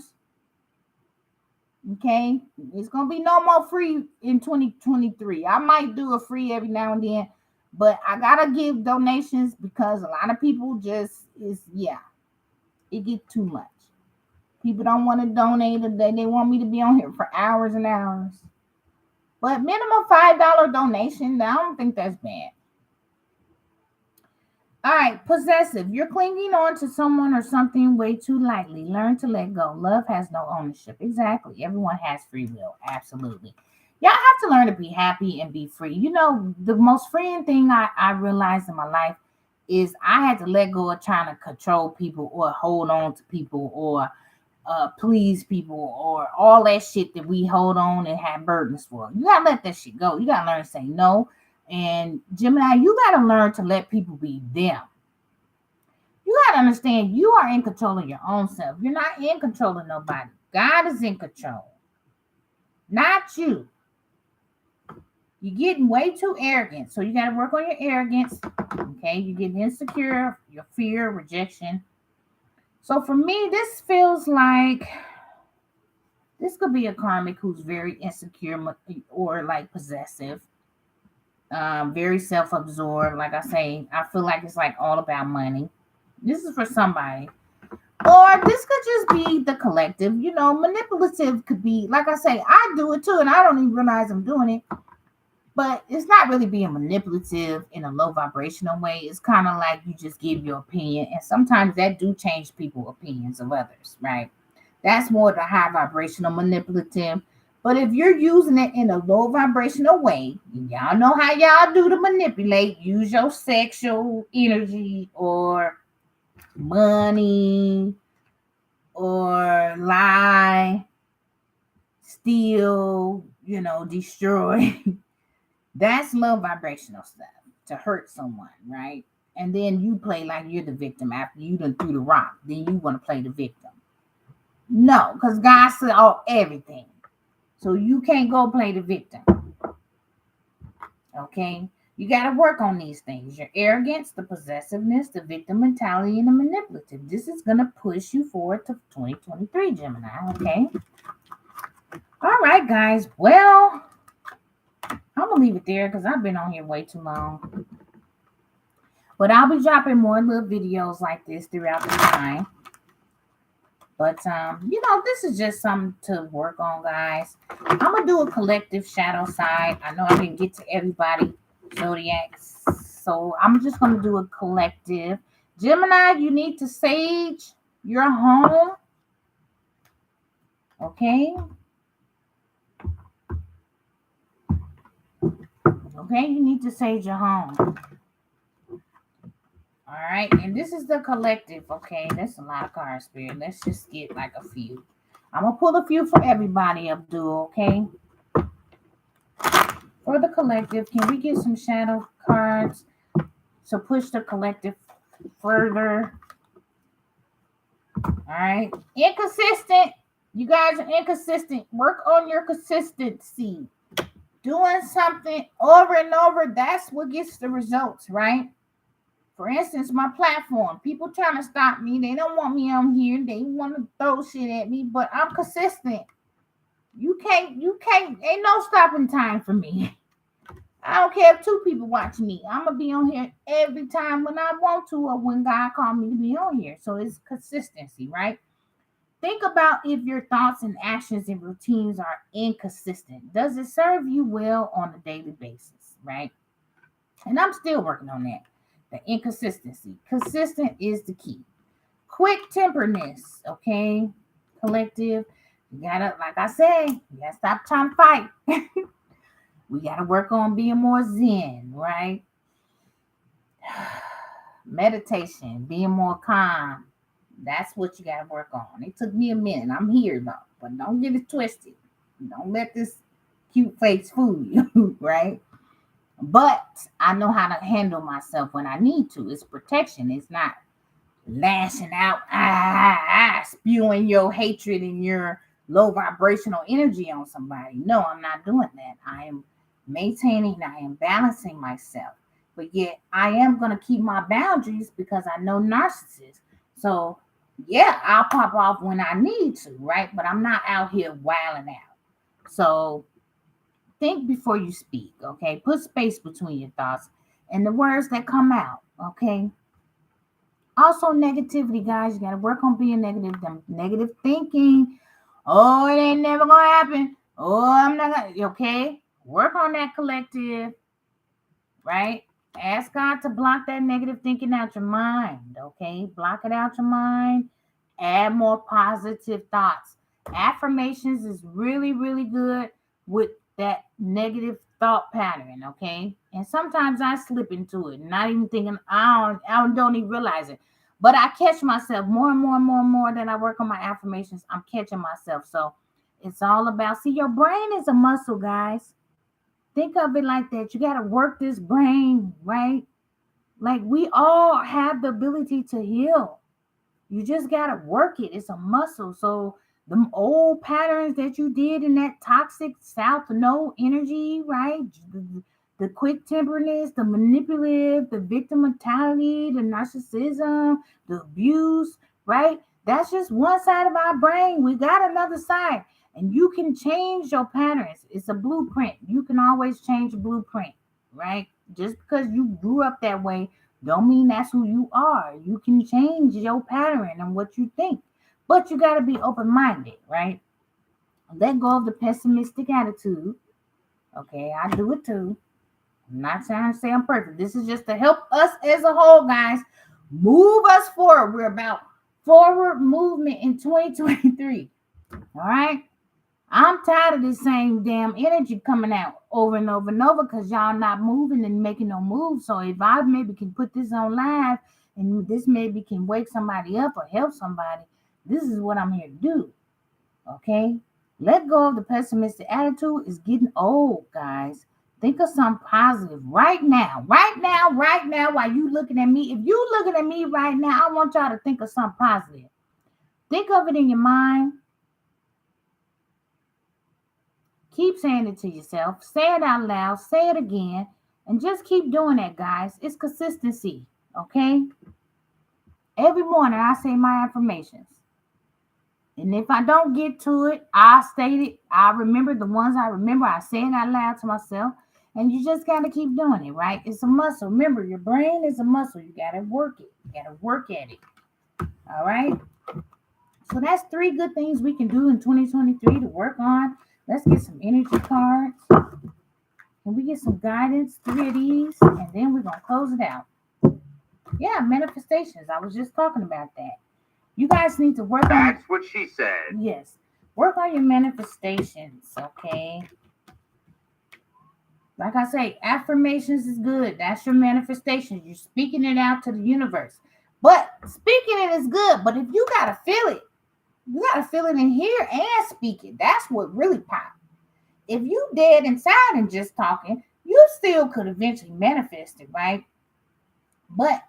Okay, it's gonna be no more free in 2023. I might do a free every now and then, but I gotta give donations because a lot of people it get too much. People don't want to donate. They want me to be on here for hours and hours. But minimum $5 donation, I don't think that's bad. All right, possessive. You're clinging on to someone or something way too lightly. Learn to let go. Love has no ownership. Exactly. Everyone has free will. Absolutely. Y'all have to learn to be happy and be free. The most freeing thing I realized in my life is I had to let go of trying to control people or hold on to people or please people or all that shit that we hold on and have burdens for. You gotta let that shit go. You gotta learn to say no. And Gemini, you gotta learn to let people be them. You gotta understand you are in control of your own self. You're not in control of nobody. God is in control, not you. You're getting way too arrogant. So you got to work on your arrogance. Okay. You're getting insecure, your fear, rejection. So for me, this feels like This could be a karmic who's very insecure or like possessive, very self-absorbed. Like I say, I feel like it's like all about money. This is for somebody. Or this could just be the collective, manipulative could be, like I say, I do it too, and I don't even realize I'm doing it. But it's not really being manipulative in a low vibrational way. It's kind of like you just give your opinion, and sometimes that do change people's opinions of others, right? That's more the high vibrational manipulative. But if you're using it in a low vibrational way, y'all know how y'all do to manipulate. Use your sexual energy or money or lie, steal, destroy. That's low vibrational stuff to hurt someone, right? And then you play like you're the victim after you done threw the rock. Then you want to play the victim. No, because God saw everything. So you can't go play the victim. Okay? You got to work on these things. Your arrogance, the possessiveness, the victim mentality, and the manipulative. This is going to push you forward to 2023, Gemini. Okay? All right, guys. Well, I'm going to leave it there because I've been on here way too long. But I'll be dropping more little videos like this throughout the time. But, this is just something to work on, guys. I'm going to do a collective shadow side. I know I didn't get to everybody, zodiacs. So I'm just going to do a collective. Gemini, you need to sage your home. Okay? Okay, you need to sage your home. All right, and this is the collective. Okay, that's a lot of cards, Spirit. Let's just get like a few. I'm gonna pull a few for everybody, Abdul. Okay, for the collective, can we get some shadow cards to push the collective further? All right, inconsistent. You guys are inconsistent. Work on your consistency. Doing something over and over, that's what gets the results, right? For instance, my platform, people trying to stop me. They don't want me on here. They want to throw shit at me, but I'm consistent. You can't, ain't no stopping time for me. I don't care if 2 people watch me. I'm going to be on here every time when I want to or when God called me to be on here. So it's consistency, right? Think about if your thoughts and actions and routines are inconsistent. Does it serve you well on a daily basis, right? And I'm still working on that. The inconsistency. Consistent is the key. Quick temperedness, okay? Collective. You gotta, like I say, you gotta stop trying to fight. We gotta work on being more zen, right? Meditation, being more calm. That's what you gotta work on. It took me a minute. I'm here though, but don't get it twisted. Don't let this cute face fool you, right? But I know how to handle myself when I need to. It's protection. It's not lashing out, spewing your hatred and your low vibrational energy on somebody. No, I'm not doing that. I am maintaining, I am balancing myself. But yet I am going to keep my boundaries because I know narcissists. So, yeah, I'll pop off when I need to, right? But I'm not out here wilding out. So, think before you speak, okay? Put space between your thoughts and the words that come out, okay? Also, negativity, guys. You got to work on being negative. Negative thinking. Oh, it ain't never going to happen. Oh, I'm not going to, okay? Work on that collective, right? Ask God to block that negative thinking out your mind, okay? Block it out your mind. Add more positive thoughts. Affirmations is really, really good with that negative thought pattern, okay? And sometimes I slip into it, not even thinking, I don't even realize it. But I catch myself more and more and more and more that I work on my affirmations. I'm catching myself. So it's all about, see, your brain is a muscle, guys. Think of it like that. You got to work this brain, right? Like we all have the ability to heal. You just got to work it. It's a muscle. So the old patterns that you did in that toxic south no energy, right? The quick temperedness, the manipulative, the victim mentality, the narcissism, the abuse, right? That's just one side of our brain. We got another side. And you can change your patterns. It's a blueprint. You can always change a blueprint, right? Just because you grew up that way, don't mean that's who you are. You can change your pattern and what you think. But you got to be open-minded, right? Let go of the pessimistic attitude. Okay, I do it too. I'm not trying to say I'm perfect. This is just to help us as a whole, guys. Move us forward. We're about forward movement in 2023. All right. I'm tired of this same damn energy coming out over and over and over because y'all not moving and making no moves. So if I maybe can put this on live and this maybe can wake somebody up or help somebody, this is what I'm here to do. Okay? Let go of the pessimistic attitude. Is getting old, guys. Think of something positive right now. Right now, while you looking at me. If you looking at me right now, I want y'all to think of something positive. Think of it in your mind. Keep saying it to yourself. Say it out loud. Say it again. And just keep doing that, guys. It's consistency. Okay? Every morning I say my affirmations. And if I don't get to it, I state it. I remember the ones I remember. I say it out loud to myself. And you just got to keep doing it, right? It's a muscle. Remember, your brain is a muscle. You got to work it. You got to work at it. All right? So that's 3 good things we can do in 2023 to work on. Let's get some energy cards. Can we get some guidance? 3 of these. And then we're going to close it out. Yeah, manifestations. I was just talking about that. You guys need to work on... That's what she said. Yes. Work on your manifestations, okay? Like I say, affirmations is good. That's your manifestation. You're speaking it out to the universe. But speaking it is good. But if you got to feel it, you got to feel it in here and speak it. That's what really pops. If you dead inside and just talking, you still could eventually manifest it, right? But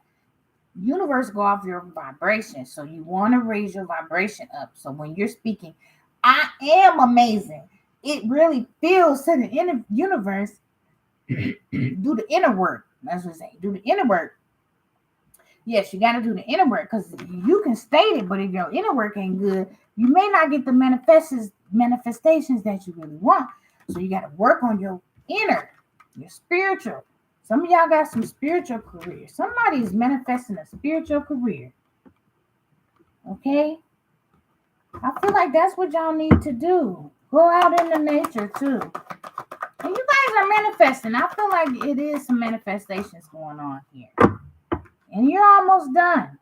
universe go off your vibration. So you want to raise your vibration up. So when you're speaking, I am amazing, it really feels to the universe. Do the inner work. That's what I'm saying. Do the inner work. Yes, you got to do the inner work because you can state it, but if your inner work ain't good, you may not get the manifestations that you really want. So you got to work on your inner, your spiritual. Some of y'all got some spiritual career. Somebody's manifesting a spiritual career. Okay? I feel like that's what y'all need to do. Go out in the nature too. And you guys are manifesting. I feel like it is some manifestations going on here. And you're almost done.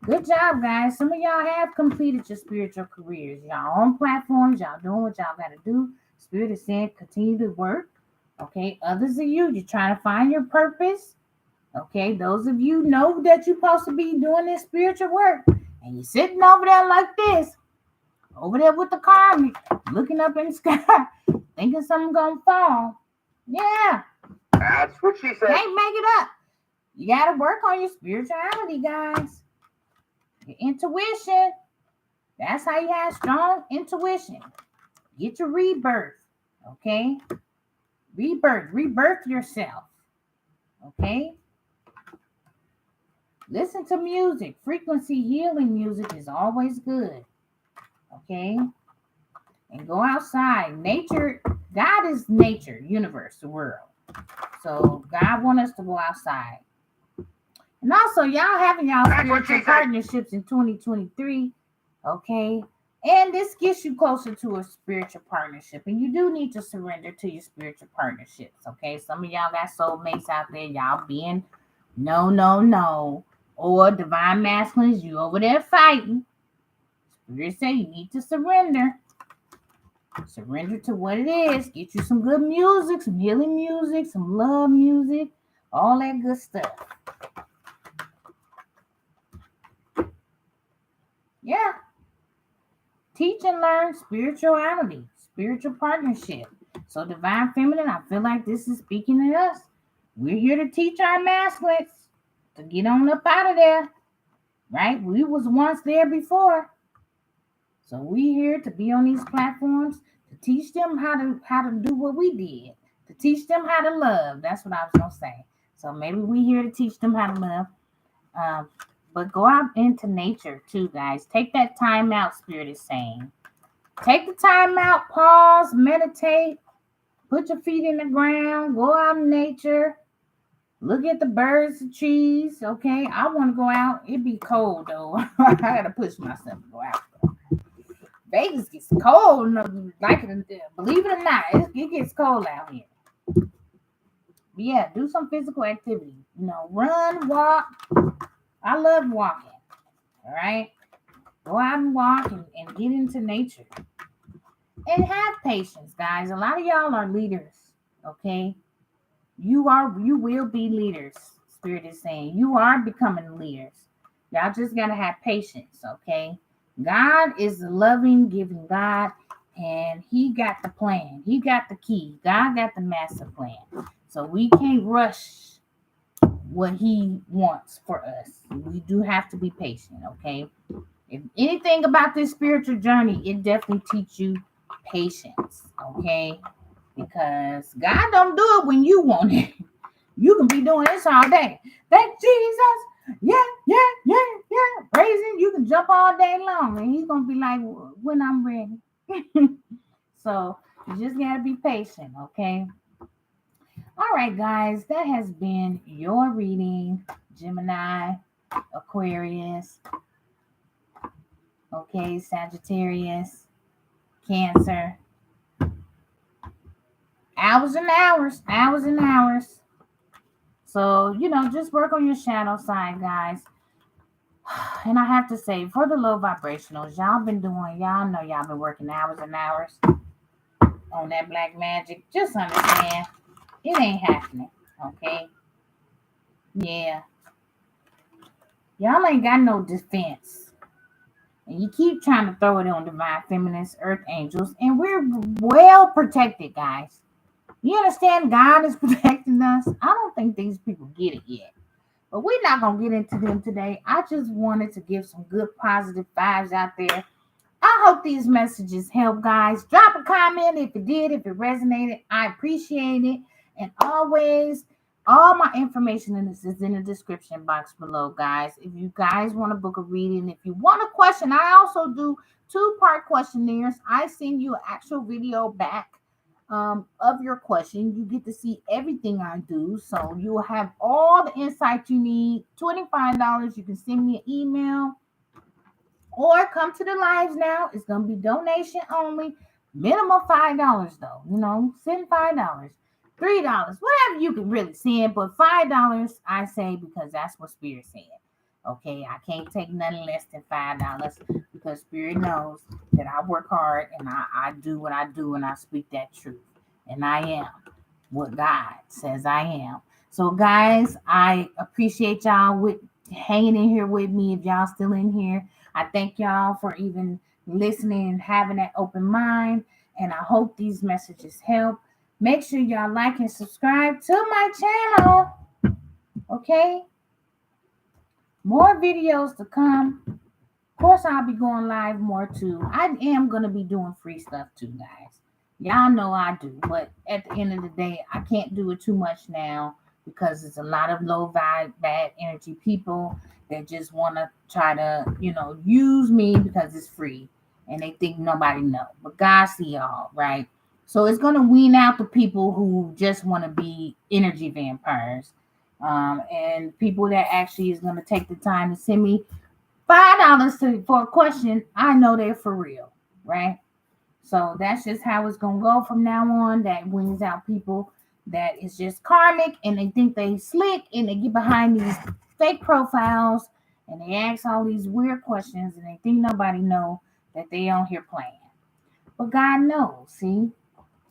Good job, guys. Some of y'all have completed your spiritual careers. Y'all on platforms. Y'all doing what y'all got to do. Spirit is saying continue to work. Okay. Others of you, you're trying to find your purpose. Okay. Those of you know that you're supposed to be doing this spiritual work. And you're sitting over there like this. Over there with the car, looking up in the sky, thinking something's going to fall. Yeah. That's what she said. Can't make it up. You got to work on your spirituality, guys. Your intuition. That's how you have strong intuition. Get your rebirth. Okay? Rebirth. Rebirth yourself. Okay? Listen to music. Frequency healing music is always good. Okay? And go outside. Nature, God is nature, universe, the world. So God wants us to go outside. And also, y'all having y'all spiritual partnerships in 2023. Okay? And this gets you closer to a spiritual partnership. And you do need to surrender to your spiritual partnerships. Okay? Some of y'all got soulmates out there. Y'all being no. Or divine masculines, you over there fighting. Spirit say you need to surrender. Surrender to what it is. Get you some good music, some healing music, some love music, all that good stuff. Yeah. Teach and learn spirituality, spiritual partnership. So divine feminine, I feel like this is speaking to us. We're here to teach our masculines to get on up out of there. Right? We was once there before. So we here to be on these platforms to teach them how to do what we did. To teach them how to love. That's what I was gonna say. So maybe we here to teach them how to love. But go out into nature too, guys. Take that time out, Spirit is saying. Take the time out, pause, meditate, put your feet in the ground, go out in nature, look at the birds, the trees. Okay, I want to go out. It be cold though. I gotta push myself to go out. Vegas gets cold. Like it, believe it or not, it gets cold out here. But yeah, do some physical activity. Run, walk. I love walking. All right, go out and walk and get into nature and have patience, guys. A lot of y'all are leaders. Okay, you will be leaders. Spirit is saying you are becoming leaders. Y'all just gotta have patience, okay? God is a loving, giving God, and He got the plan. He got the key. God got the master plan. So we can't rush what He wants for us. We do have to be patient, okay? If anything about this spiritual journey, it definitely teach you patience, okay? Because God don't do it when you want it. You can be doing this all day. Thank Jesus. Yeah, yeah, yeah, yeah. Praising. You can jump all day long. And He's going to be like, when I'm ready. So you just got to be patient, okay? All right, guys. That has been your reading. Gemini, Aquarius, okay, Sagittarius, Cancer. Hours and hours. Hours and hours. So, just work on your shadow side, guys. And I have to say, for the low vibrationals, y'all know y'all been working hours and hours on that black magic. Just understand, it ain't happening, okay? Yeah. Y'all ain't got no defense. And you keep trying to throw it on divine feminines, earth angels, and we're well protected, guys. You understand God is protecting us? I don't think these people get it yet. But we're not going to get into them today. I just wanted to give some good positive vibes out there. I hope these messages help, guys. Drop a comment if it did, if it resonated. I appreciate it. And always, all my information in this is in the description box below, guys. If you guys want to book a reading, if you want a question, I also do 2-part questionnaires. I send you an actual video back of your question. You get to see everything I do. So you will have all the insight you need. $25. You can send me an email or come to the lives now. It's going to be donation only. Minimum $5 though. Send $5. $3. Whatever you can really send. But $5 I say because that's what Spirit said. Okay, I can't take nothing less than $5 because Spirit knows that I work hard and I do what I do and I speak that truth. And I am what God says I am. So, guys, I appreciate y'all with hanging in here with me. If y'all still in here, I thank y'all for even listening and having that open mind. And I hope these messages help. Make sure y'all like and subscribe to my channel. Okay? More videos to come. Of course, I'll be going live more too. I am going to be doing free stuff too, guys. Y'all know I do. But at the end of the day, I can't do it too much now because it's a lot of low vibe, bad energy people that just want to try to, use me because it's free. And they think nobody know. But God see y'all, right? So it's going to wean out the people who just want to be energy vampires. And people that actually is going to take the time to send me $5 for a question. I know they're for real, right? So that's just how it's going to go from now on. That wins out people that is just karmic and they think they slick and they get behind these fake profiles and they ask all these weird questions and they think nobody know that they on here playing. But God knows, see?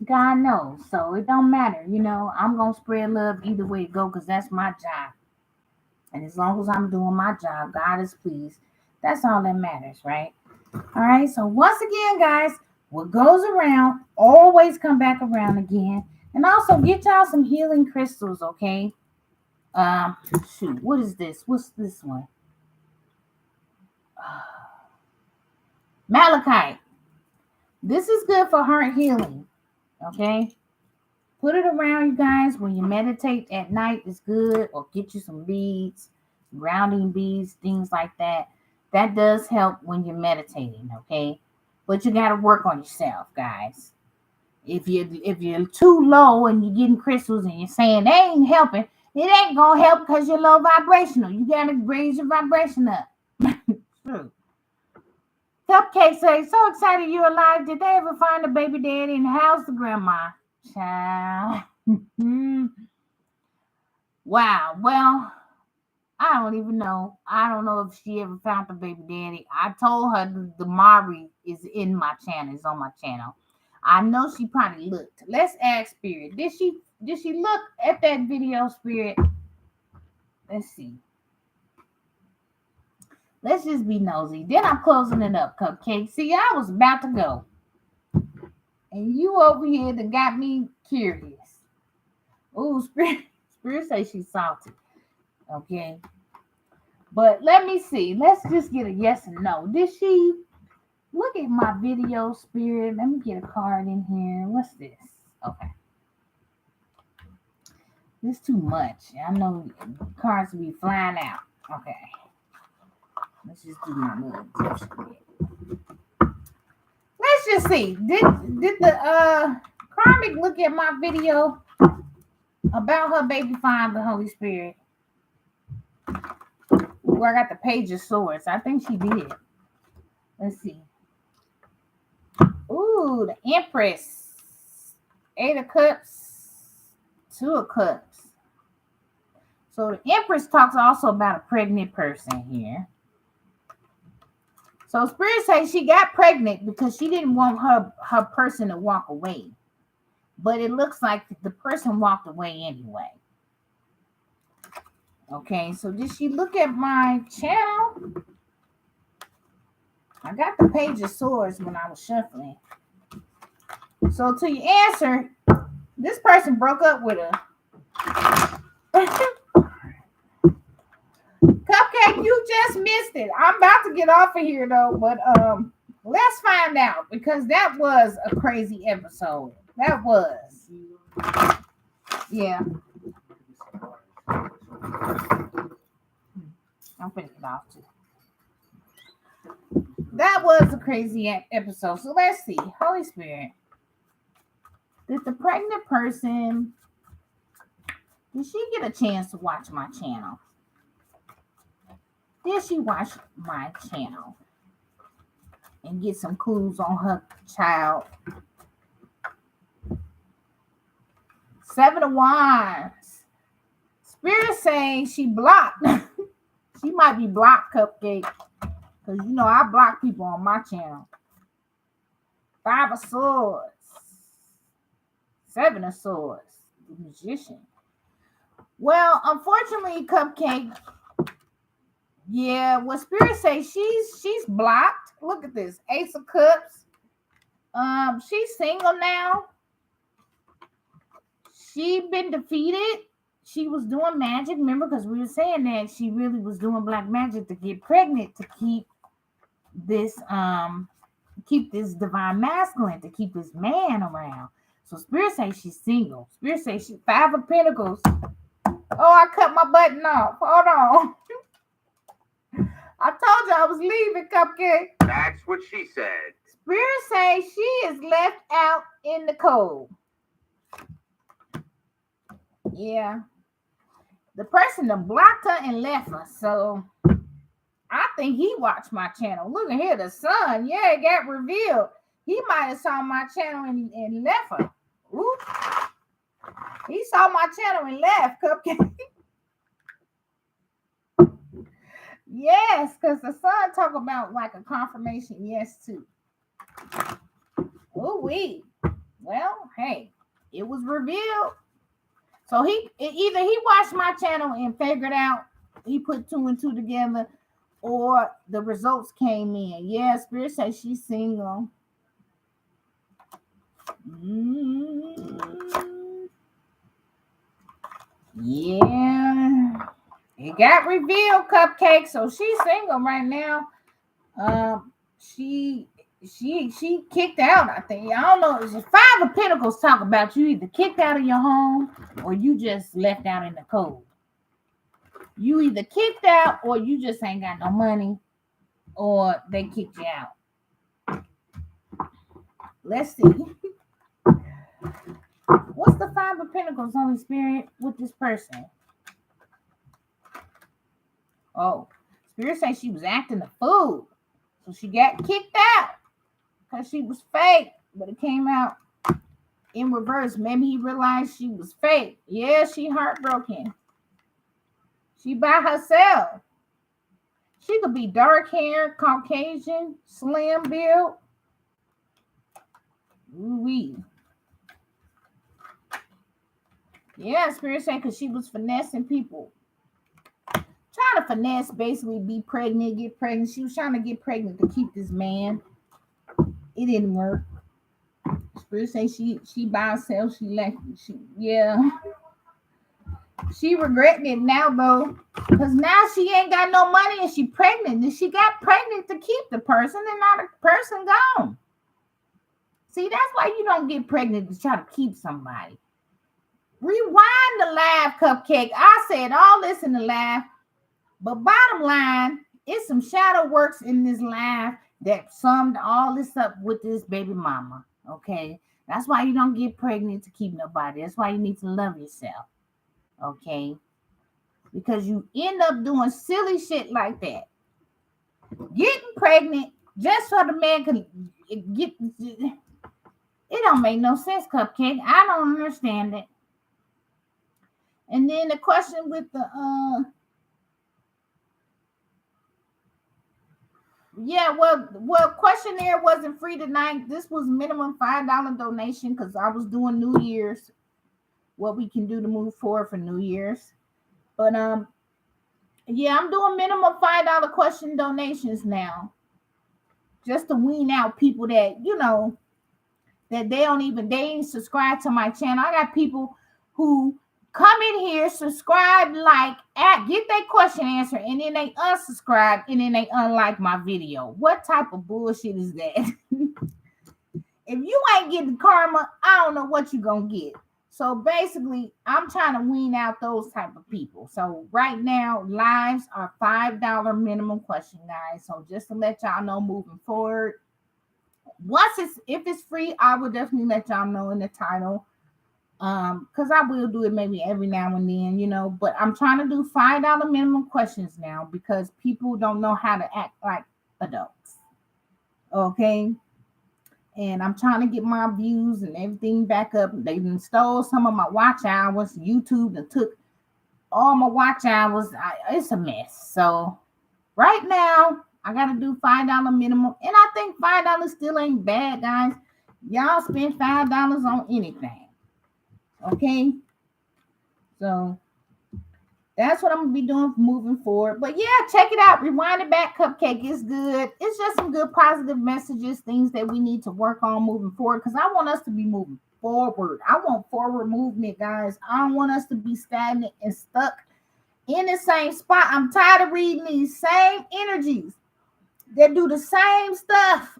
God knows. So it don't matter, I'm going to spread love either way it go because that's my job. And as long as I'm doing my job, God is pleased. That's all that matters, right? All right. So once again, guys, what goes around always come back around again. And also get y'all some healing crystals, okay? Shoot, what is this? What's this one? Malachite. This is good for heart healing, okay? Put it around, you guys, when you meditate at night. It's good. Or get you some beads, grounding beads, things like that. That does help when you're meditating, okay? but you got to work on yourself, guys. If you're too low and you're getting crystals and you're saying they ain't helping, it ain't gonna help because you're low vibrational. You gotta raise your vibration up. True. Cupcake says, so excited you're alive. Did they ever find a baby daddy in the house? The grandma. Child. Wow. Well, I don't even know. I don't know if she ever found the baby daddy. I told her the Mari is in my channel. It's on my channel. I know she probably looked. Let's ask Spirit. Did she look at that video, Spirit? Let's see. Let's just be nosy. Then I'm closing it up, Cupcake. See, I was about to go. And you over here that got me curious. Ooh, Spirit say she's salty. Okay. But let me see. Let's just get a yes and no. Did she look at my video, Spirit? Let me get a card in here. What's this? Okay. This is too much. I know cards will be flying out. Okay. Let's just do my little tips. Let's just see. Did the karmic look at my video about her baby father, Holy Spirit? Ooh, I got the Page of Swords. I think she did. Let's see. Ooh, the Empress. 8 of Cups. 2 of Cups. So the Empress talks also about a pregnant person here. So Spirit says she got pregnant because she didn't want her person to walk away. But it looks like the person walked away anyway. Okay, so did she look at my channel? I got the Page of Swords when I was shuffling. So to your answer, this person broke up with her. Cupcake, you just missed it. I'm about to get off of here though, but let's find out because that was a crazy episode. That was. Yeah. I'm finna get off too. That was a crazy episode. So let's see. Holy Spirit. Did the pregnant person, did she get a chance to watch my channel? Did she watch my channel and get some clues on her child? 7 of Wands. Spirit saying she blocked. She might be blocked, Cupcake. Because, you know, I block people on my channel. 5 of Swords. 7 of Swords. The Magician. Well, unfortunately, Cupcake, yeah, what Spirit says, she's blocked. Look at this. Ace of Cups. She's single now. She been defeated. She was doing magic, remember, because we were saying that she really was doing black magic to get pregnant, to keep this divine masculine, to keep this man around. So Spirit says she's single. Spirit says she's 5 of Pentacles. Oh, I cut my button off. Hold on. I told you I was leaving, Cupcake. That's what she said. Spirit says she is left out in the cold. Yeah. The person that blocked her and left her. So I think he watched my channel. Look at here, the sun. Yeah, it got revealed. He might have saw my channel and left her. Ooh. He saw my channel and left, Cupcake. Yes, because the sun talk about like a confirmation yes too. Oh, wee. Well, hey, it was revealed. So either he watched my channel and figured out, he put 2 and 2 together, or the results came in. Yeah, Spirit says she's single. Yeah. It got revealed, Cupcake. So she's single right now. She kicked out, I think. I don't know. It's 5 of Pentacles talk about you either kicked out of your home or you just left out in the cold. You either kicked out or you just ain't got no money or they kicked you out. Let's see. What's the Five of Pentacles on experience with this person? Oh, Spirit say she was acting a fool. So she got kicked out because she was fake. But it came out in reverse. Maybe he realized she was fake. Yeah, she heartbroken. She by herself. She could be dark hair, Caucasian, slim build. Ooh-wee. Yeah, Spirit saying because she was finessing people. Trying to finesse, basically be pregnant, get pregnant. She was trying to get pregnant to keep this man. It didn't work. Spirit saying she by herself. She regretting it now though. Because now she ain't got no money and she pregnant. And she got pregnant to keep the person and now the person gone. See, that's why you don't get pregnant to try to keep somebody. Rewind the live, Cupcake. I said all this in the live, but bottom line, it's some shadow works in this live that summed all this up with this baby mama. Okay, that's why you don't get pregnant to keep nobody. That's why you need to love yourself. Okay, because you end up doing silly shit like that, getting pregnant just so the man can get. It don't make no sense, Cupcake. I don't understand it. And then the question with the questionnaire wasn't free tonight. This was minimum $5 donation because I was doing New Year's, what we can do to move forward for New Year's. But yeah, I'm doing minimum $5 question donations now, just to wean out people that that they ain't subscribe to my channel. I got people who come in here, subscribe, get their question answered, and then they unsubscribe, and then they unlike my video. What type of bullshit is that? If you ain't getting karma, I don't know what you're going to get. So basically, I'm trying to wean out those type of people. So right now, lives are $5 minimum question, guys. So just to let y'all know moving forward, if it's free, I will definitely let y'all know in the title. Because I will do it maybe every now and then, but I'm trying to do $5 minimum questions now because people don't know how to act like adults. Okay. And I'm trying to get my views and everything back up. They stole some of my watch hours. YouTube and took all my watch hours. It's a mess. So right now, I got to do $5 minimum. And I think $5 still ain't bad, guys. Y'all spend $5 on anything. Okay, so that's what I'm gonna be doing moving forward. But yeah, check it out. Rewind it back, Cupcake. It's good. It's just some good positive messages, things that we need to work on moving forward. Because I want us to be moving forward. I want forward movement, guys. I don't want us to be stagnant and stuck in the same spot. I'm tired of reading these same energies that do the same stuff.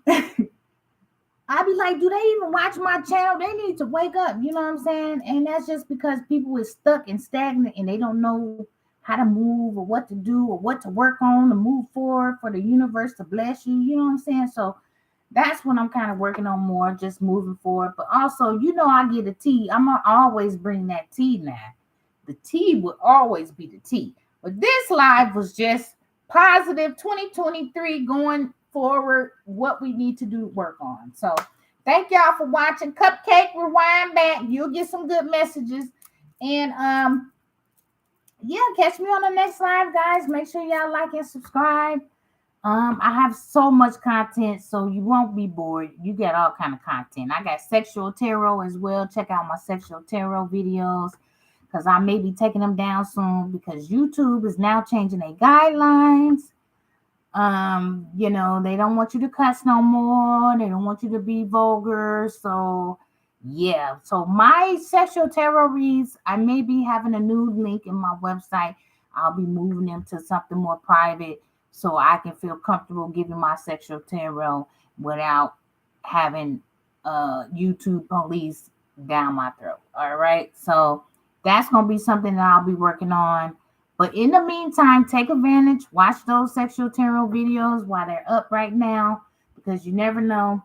I be like, do they even watch my channel? They need to wake up. You know what I'm saying? And that's just because people is stuck and stagnant and they don't know how to move or what to do or what to work on to move forward for the universe to bless you. You know what I'm saying? So that's what I'm kind of working on more, just moving forward. But also, I get a tea. I'm going to always bring that tea now. The tea will always be the tea. But this live was just positive 2023 going forward, what we need to do work on. So thank y'all for watching. Cupcake, rewind back. You'll get some good messages. And yeah, catch me on the next live, guys. Make sure y'all like and subscribe. I have so much content, so you won't be bored. You get all kind of content. I got sexual tarot as well. Check out my sexual tarot videos because I may be taking them down soon because YouTube is now changing their guidelines. They don't want you to cuss no more. They don't want you to be vulgar. So yeah. So my sexual tarot reads, I may be having a new link in my website. I'll be moving them to something more private so I can feel comfortable giving my sexual tarot without having YouTube police down my throat. All right. So that's going to be something that I'll be working on. But in the meantime, take advantage. Watch those sexual tarot videos while they're up right now because you never know.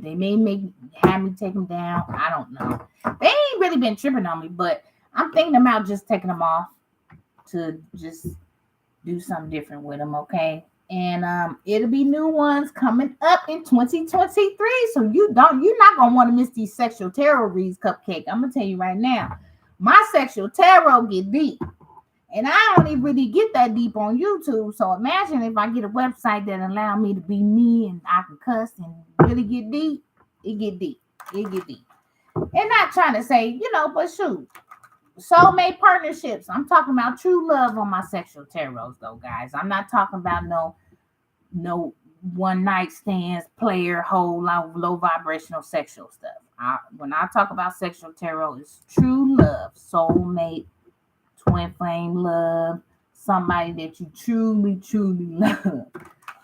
They may have me take them down. I don't know. They ain't really been tripping on me, but I'm thinking about just taking them off to just do something different with them. Okay. And it'll be new ones coming up in 2023. So you're not gonna want to miss these sexual tarot reads, Cupcake. I'm gonna tell you right now, my sexual tarot get deep. And I don't even really get that deep on YouTube. So imagine if I get a website that allow me to be me and I can cuss and really get deep. It get deep. It get deep. And not trying to say, but shoot. Soulmate partnerships. I'm talking about true love on my sexual tarots, though, guys. I'm not talking about no one night stands, player, whole low vibrational sexual stuff. When I talk about sexual tarot, it's true love, soulmate, twin flame love, somebody that you truly, truly love.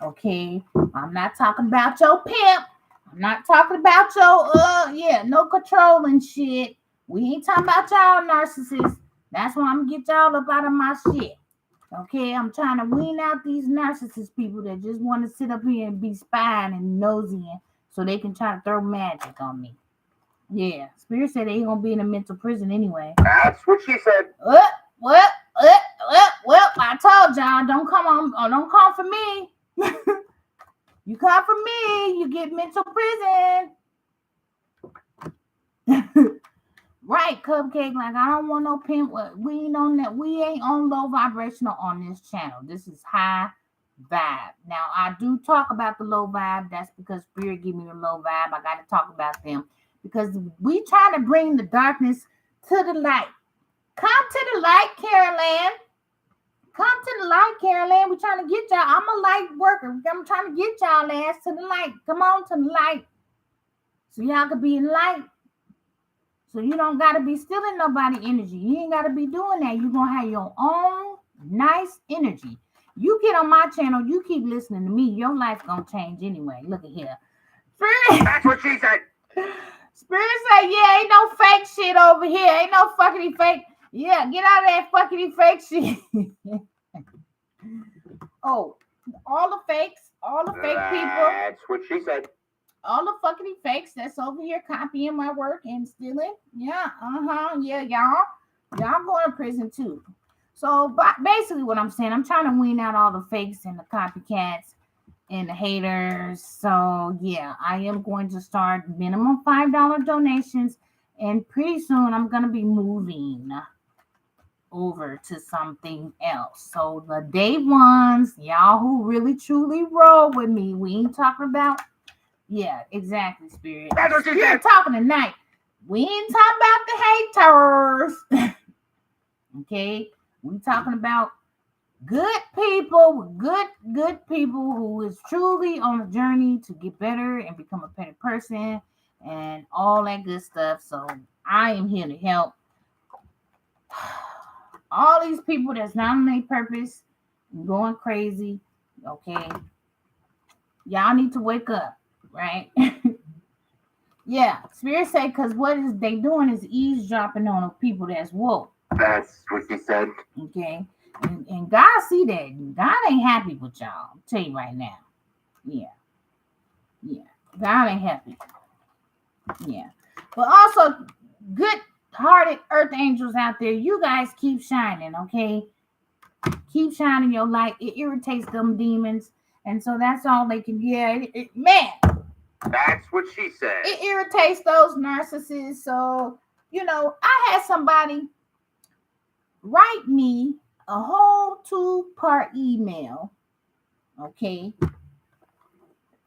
Okay, I'm not talking about your pimp. I'm not talking about your no controlling shit. We ain't talking about y'all narcissists. That's why I'm gonna get y'all up out of my shit. Okay, I'm trying to wean out these narcissist people that just want to sit up here and be spying and nosy so they can try to throw magic on me. Yeah, Spirit said they ain't gonna be in a mental prison anyway. That's what she said. Well, I told y'all, don't come for me. You come for me, you get mental prison. Right, Cupcake. Like, I don't want no pimp. We ain't on that. We ain't on low vibrational on this channel. This is high vibe. Now, I do talk about the low vibe. That's because Spirit give me the low vibe. I got to talk about them because we trying to bring the darkness to the light. Come to the light, Carolyn. Come to the light, Carolyn. We're trying to get y'all. I'm a light worker. I'm trying to get y'all ass to the light. Come on to the light. So y'all can be in light. So you don't got to be stealing nobody energy. You ain't got to be doing that. You're going to have your own nice energy. You get on my channel, you keep listening to me, your life going to change anyway. Look at here. Spirit. That's what she said. Spirit say, yeah, ain't no fake shit over here. Ain't no fucking fake. Yeah, get out of that fucking fake shit. Oh, all the fake people. That's what she said. All the fucking fakes that's over here copying my work and stealing. Yeah, yeah, y'all going to prison too. So basically what I'm saying, I'm trying to wean out all the fakes and the copycats and the haters. So yeah, I am going to start minimum $5 donations, and pretty soon I'm going to be moving over to something else. So the day ones, y'all who really truly roll with me, we ain't talking about. Yeah, exactly, Spirit. That's what she said. Talking tonight. We ain't talking about the haters. Okay? We talking about good people, good people who is truly on a journey to get better and become a better person and all that good stuff. So I am here to help all these people that's not on their purpose and going crazy. Okay? Y'all need to wake up. Right? Yeah, Spirit say because what is they doing is eavesdropping on the people that's woke. That's what she said. Okay, and God see that. God ain't happy with y'all. I'll tell you right now. Yeah, God ain't happy. Yeah, but also good-hearted earth angels out there. You guys keep shining. Okay, keep shining your light. It irritates them demons, and so that's all they can. Yeah, man. That's what she said. It irritates those narcissists. So, I had somebody write me a whole 2-part email, okay,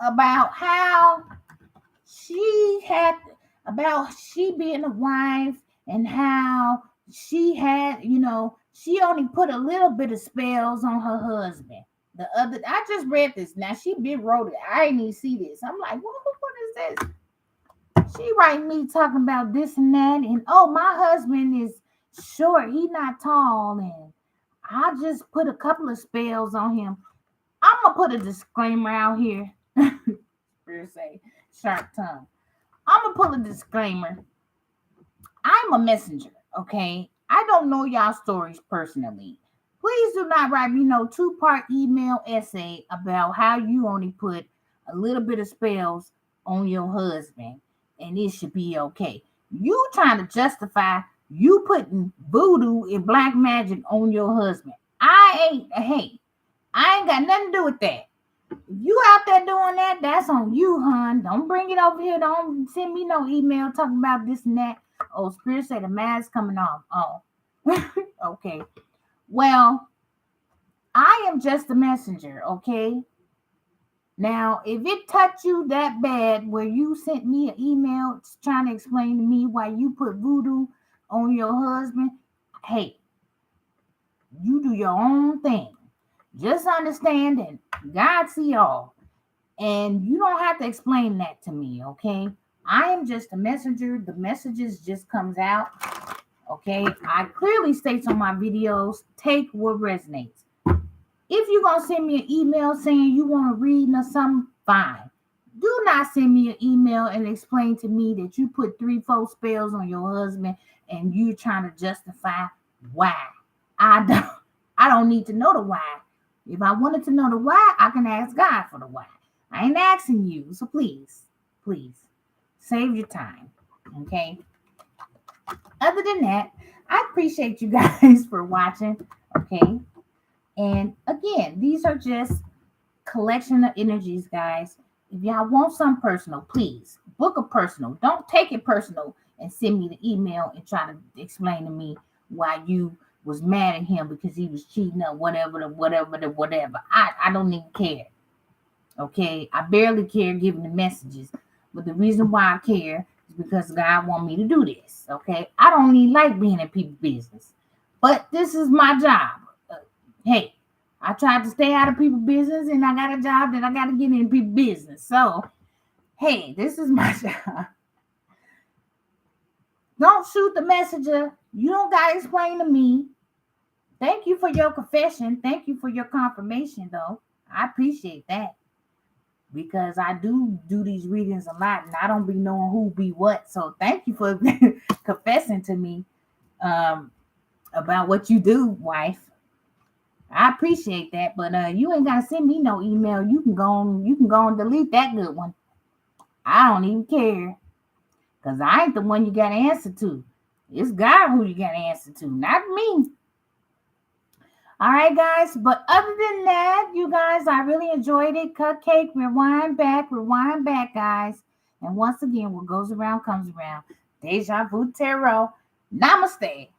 about how she being a wife and how she had, she only put a little bit of spells on her husband. I just read this. Now she wrote it. I didn't even see this. I'm like, what is this? She writing me talking about this and that, and my husband is short. He not tall, and I just put a couple of spells on him. I'm gonna put a disclaimer out here. Say sharp tongue. I'm gonna put a disclaimer. I'm a messenger, okay? I don't know y'all stories personally. Please do not write me no 2-part email essay about how you only put a little bit of spells on your husband and it should be okay. You trying to justify you putting voodoo and black magic on your husband. I ain't got nothing to do with that. If you out there doing that, that's on you, hon. Don't bring it over here. Don't send me no email talking about this and that. Oh, Spirit said the mask coming off. Oh, okay. Well, I am just a messenger, okay? Now, if it touched you that bad where you sent me an email trying to explain to me why you put voodoo on your husband, hey, you do your own thing. Just understand that God see all. And you don't have to explain that to me, okay? I am just a messenger. The messages just comes out, okay? I clearly states on my videos, take what resonates. If you're going to send me an email saying you want to read or something, fine. Do not send me an email and explain to me that you put 3-4 spells on your husband and you're trying to justify why. I don't need to know the why. If I wanted to know the why, I can ask God for the why. I ain't asking you, so please, save your time, okay? Other than that, I appreciate you guys for watching, okay? And again, these are just collection of energies, guys. If y'all want some personal, please book a personal. Don't take it personal and send me the email and try to explain to me why you was mad at him because he was cheating or whatever. I don't even care. Okay, I barely care giving the messages, but the reason why I care is because God want me to do this. Okay, I don't even like being in people's business, but this is my job. Hey, I tried to stay out of people's business, and I got a job that I got to get in people's business. So, hey, this is my job. Don't shoot the messenger. You don't got to explain to me. Thank you for your confession. Thank you for your confirmation, though. I appreciate that. Because I do these readings a lot and I don't be knowing who be what. So thank you for confessing to me about what you do, wife. I appreciate that, but you ain't gotta send me no email. You can go and delete that good one. I don't even care. Because I ain't the one you gotta answer to. It's God who you gotta answer to, not me. All right, guys. But other than that, you guys, I really enjoyed it. Cupcake, rewind back, guys. And once again, what goes around comes around. Deja vu tarot. Namaste.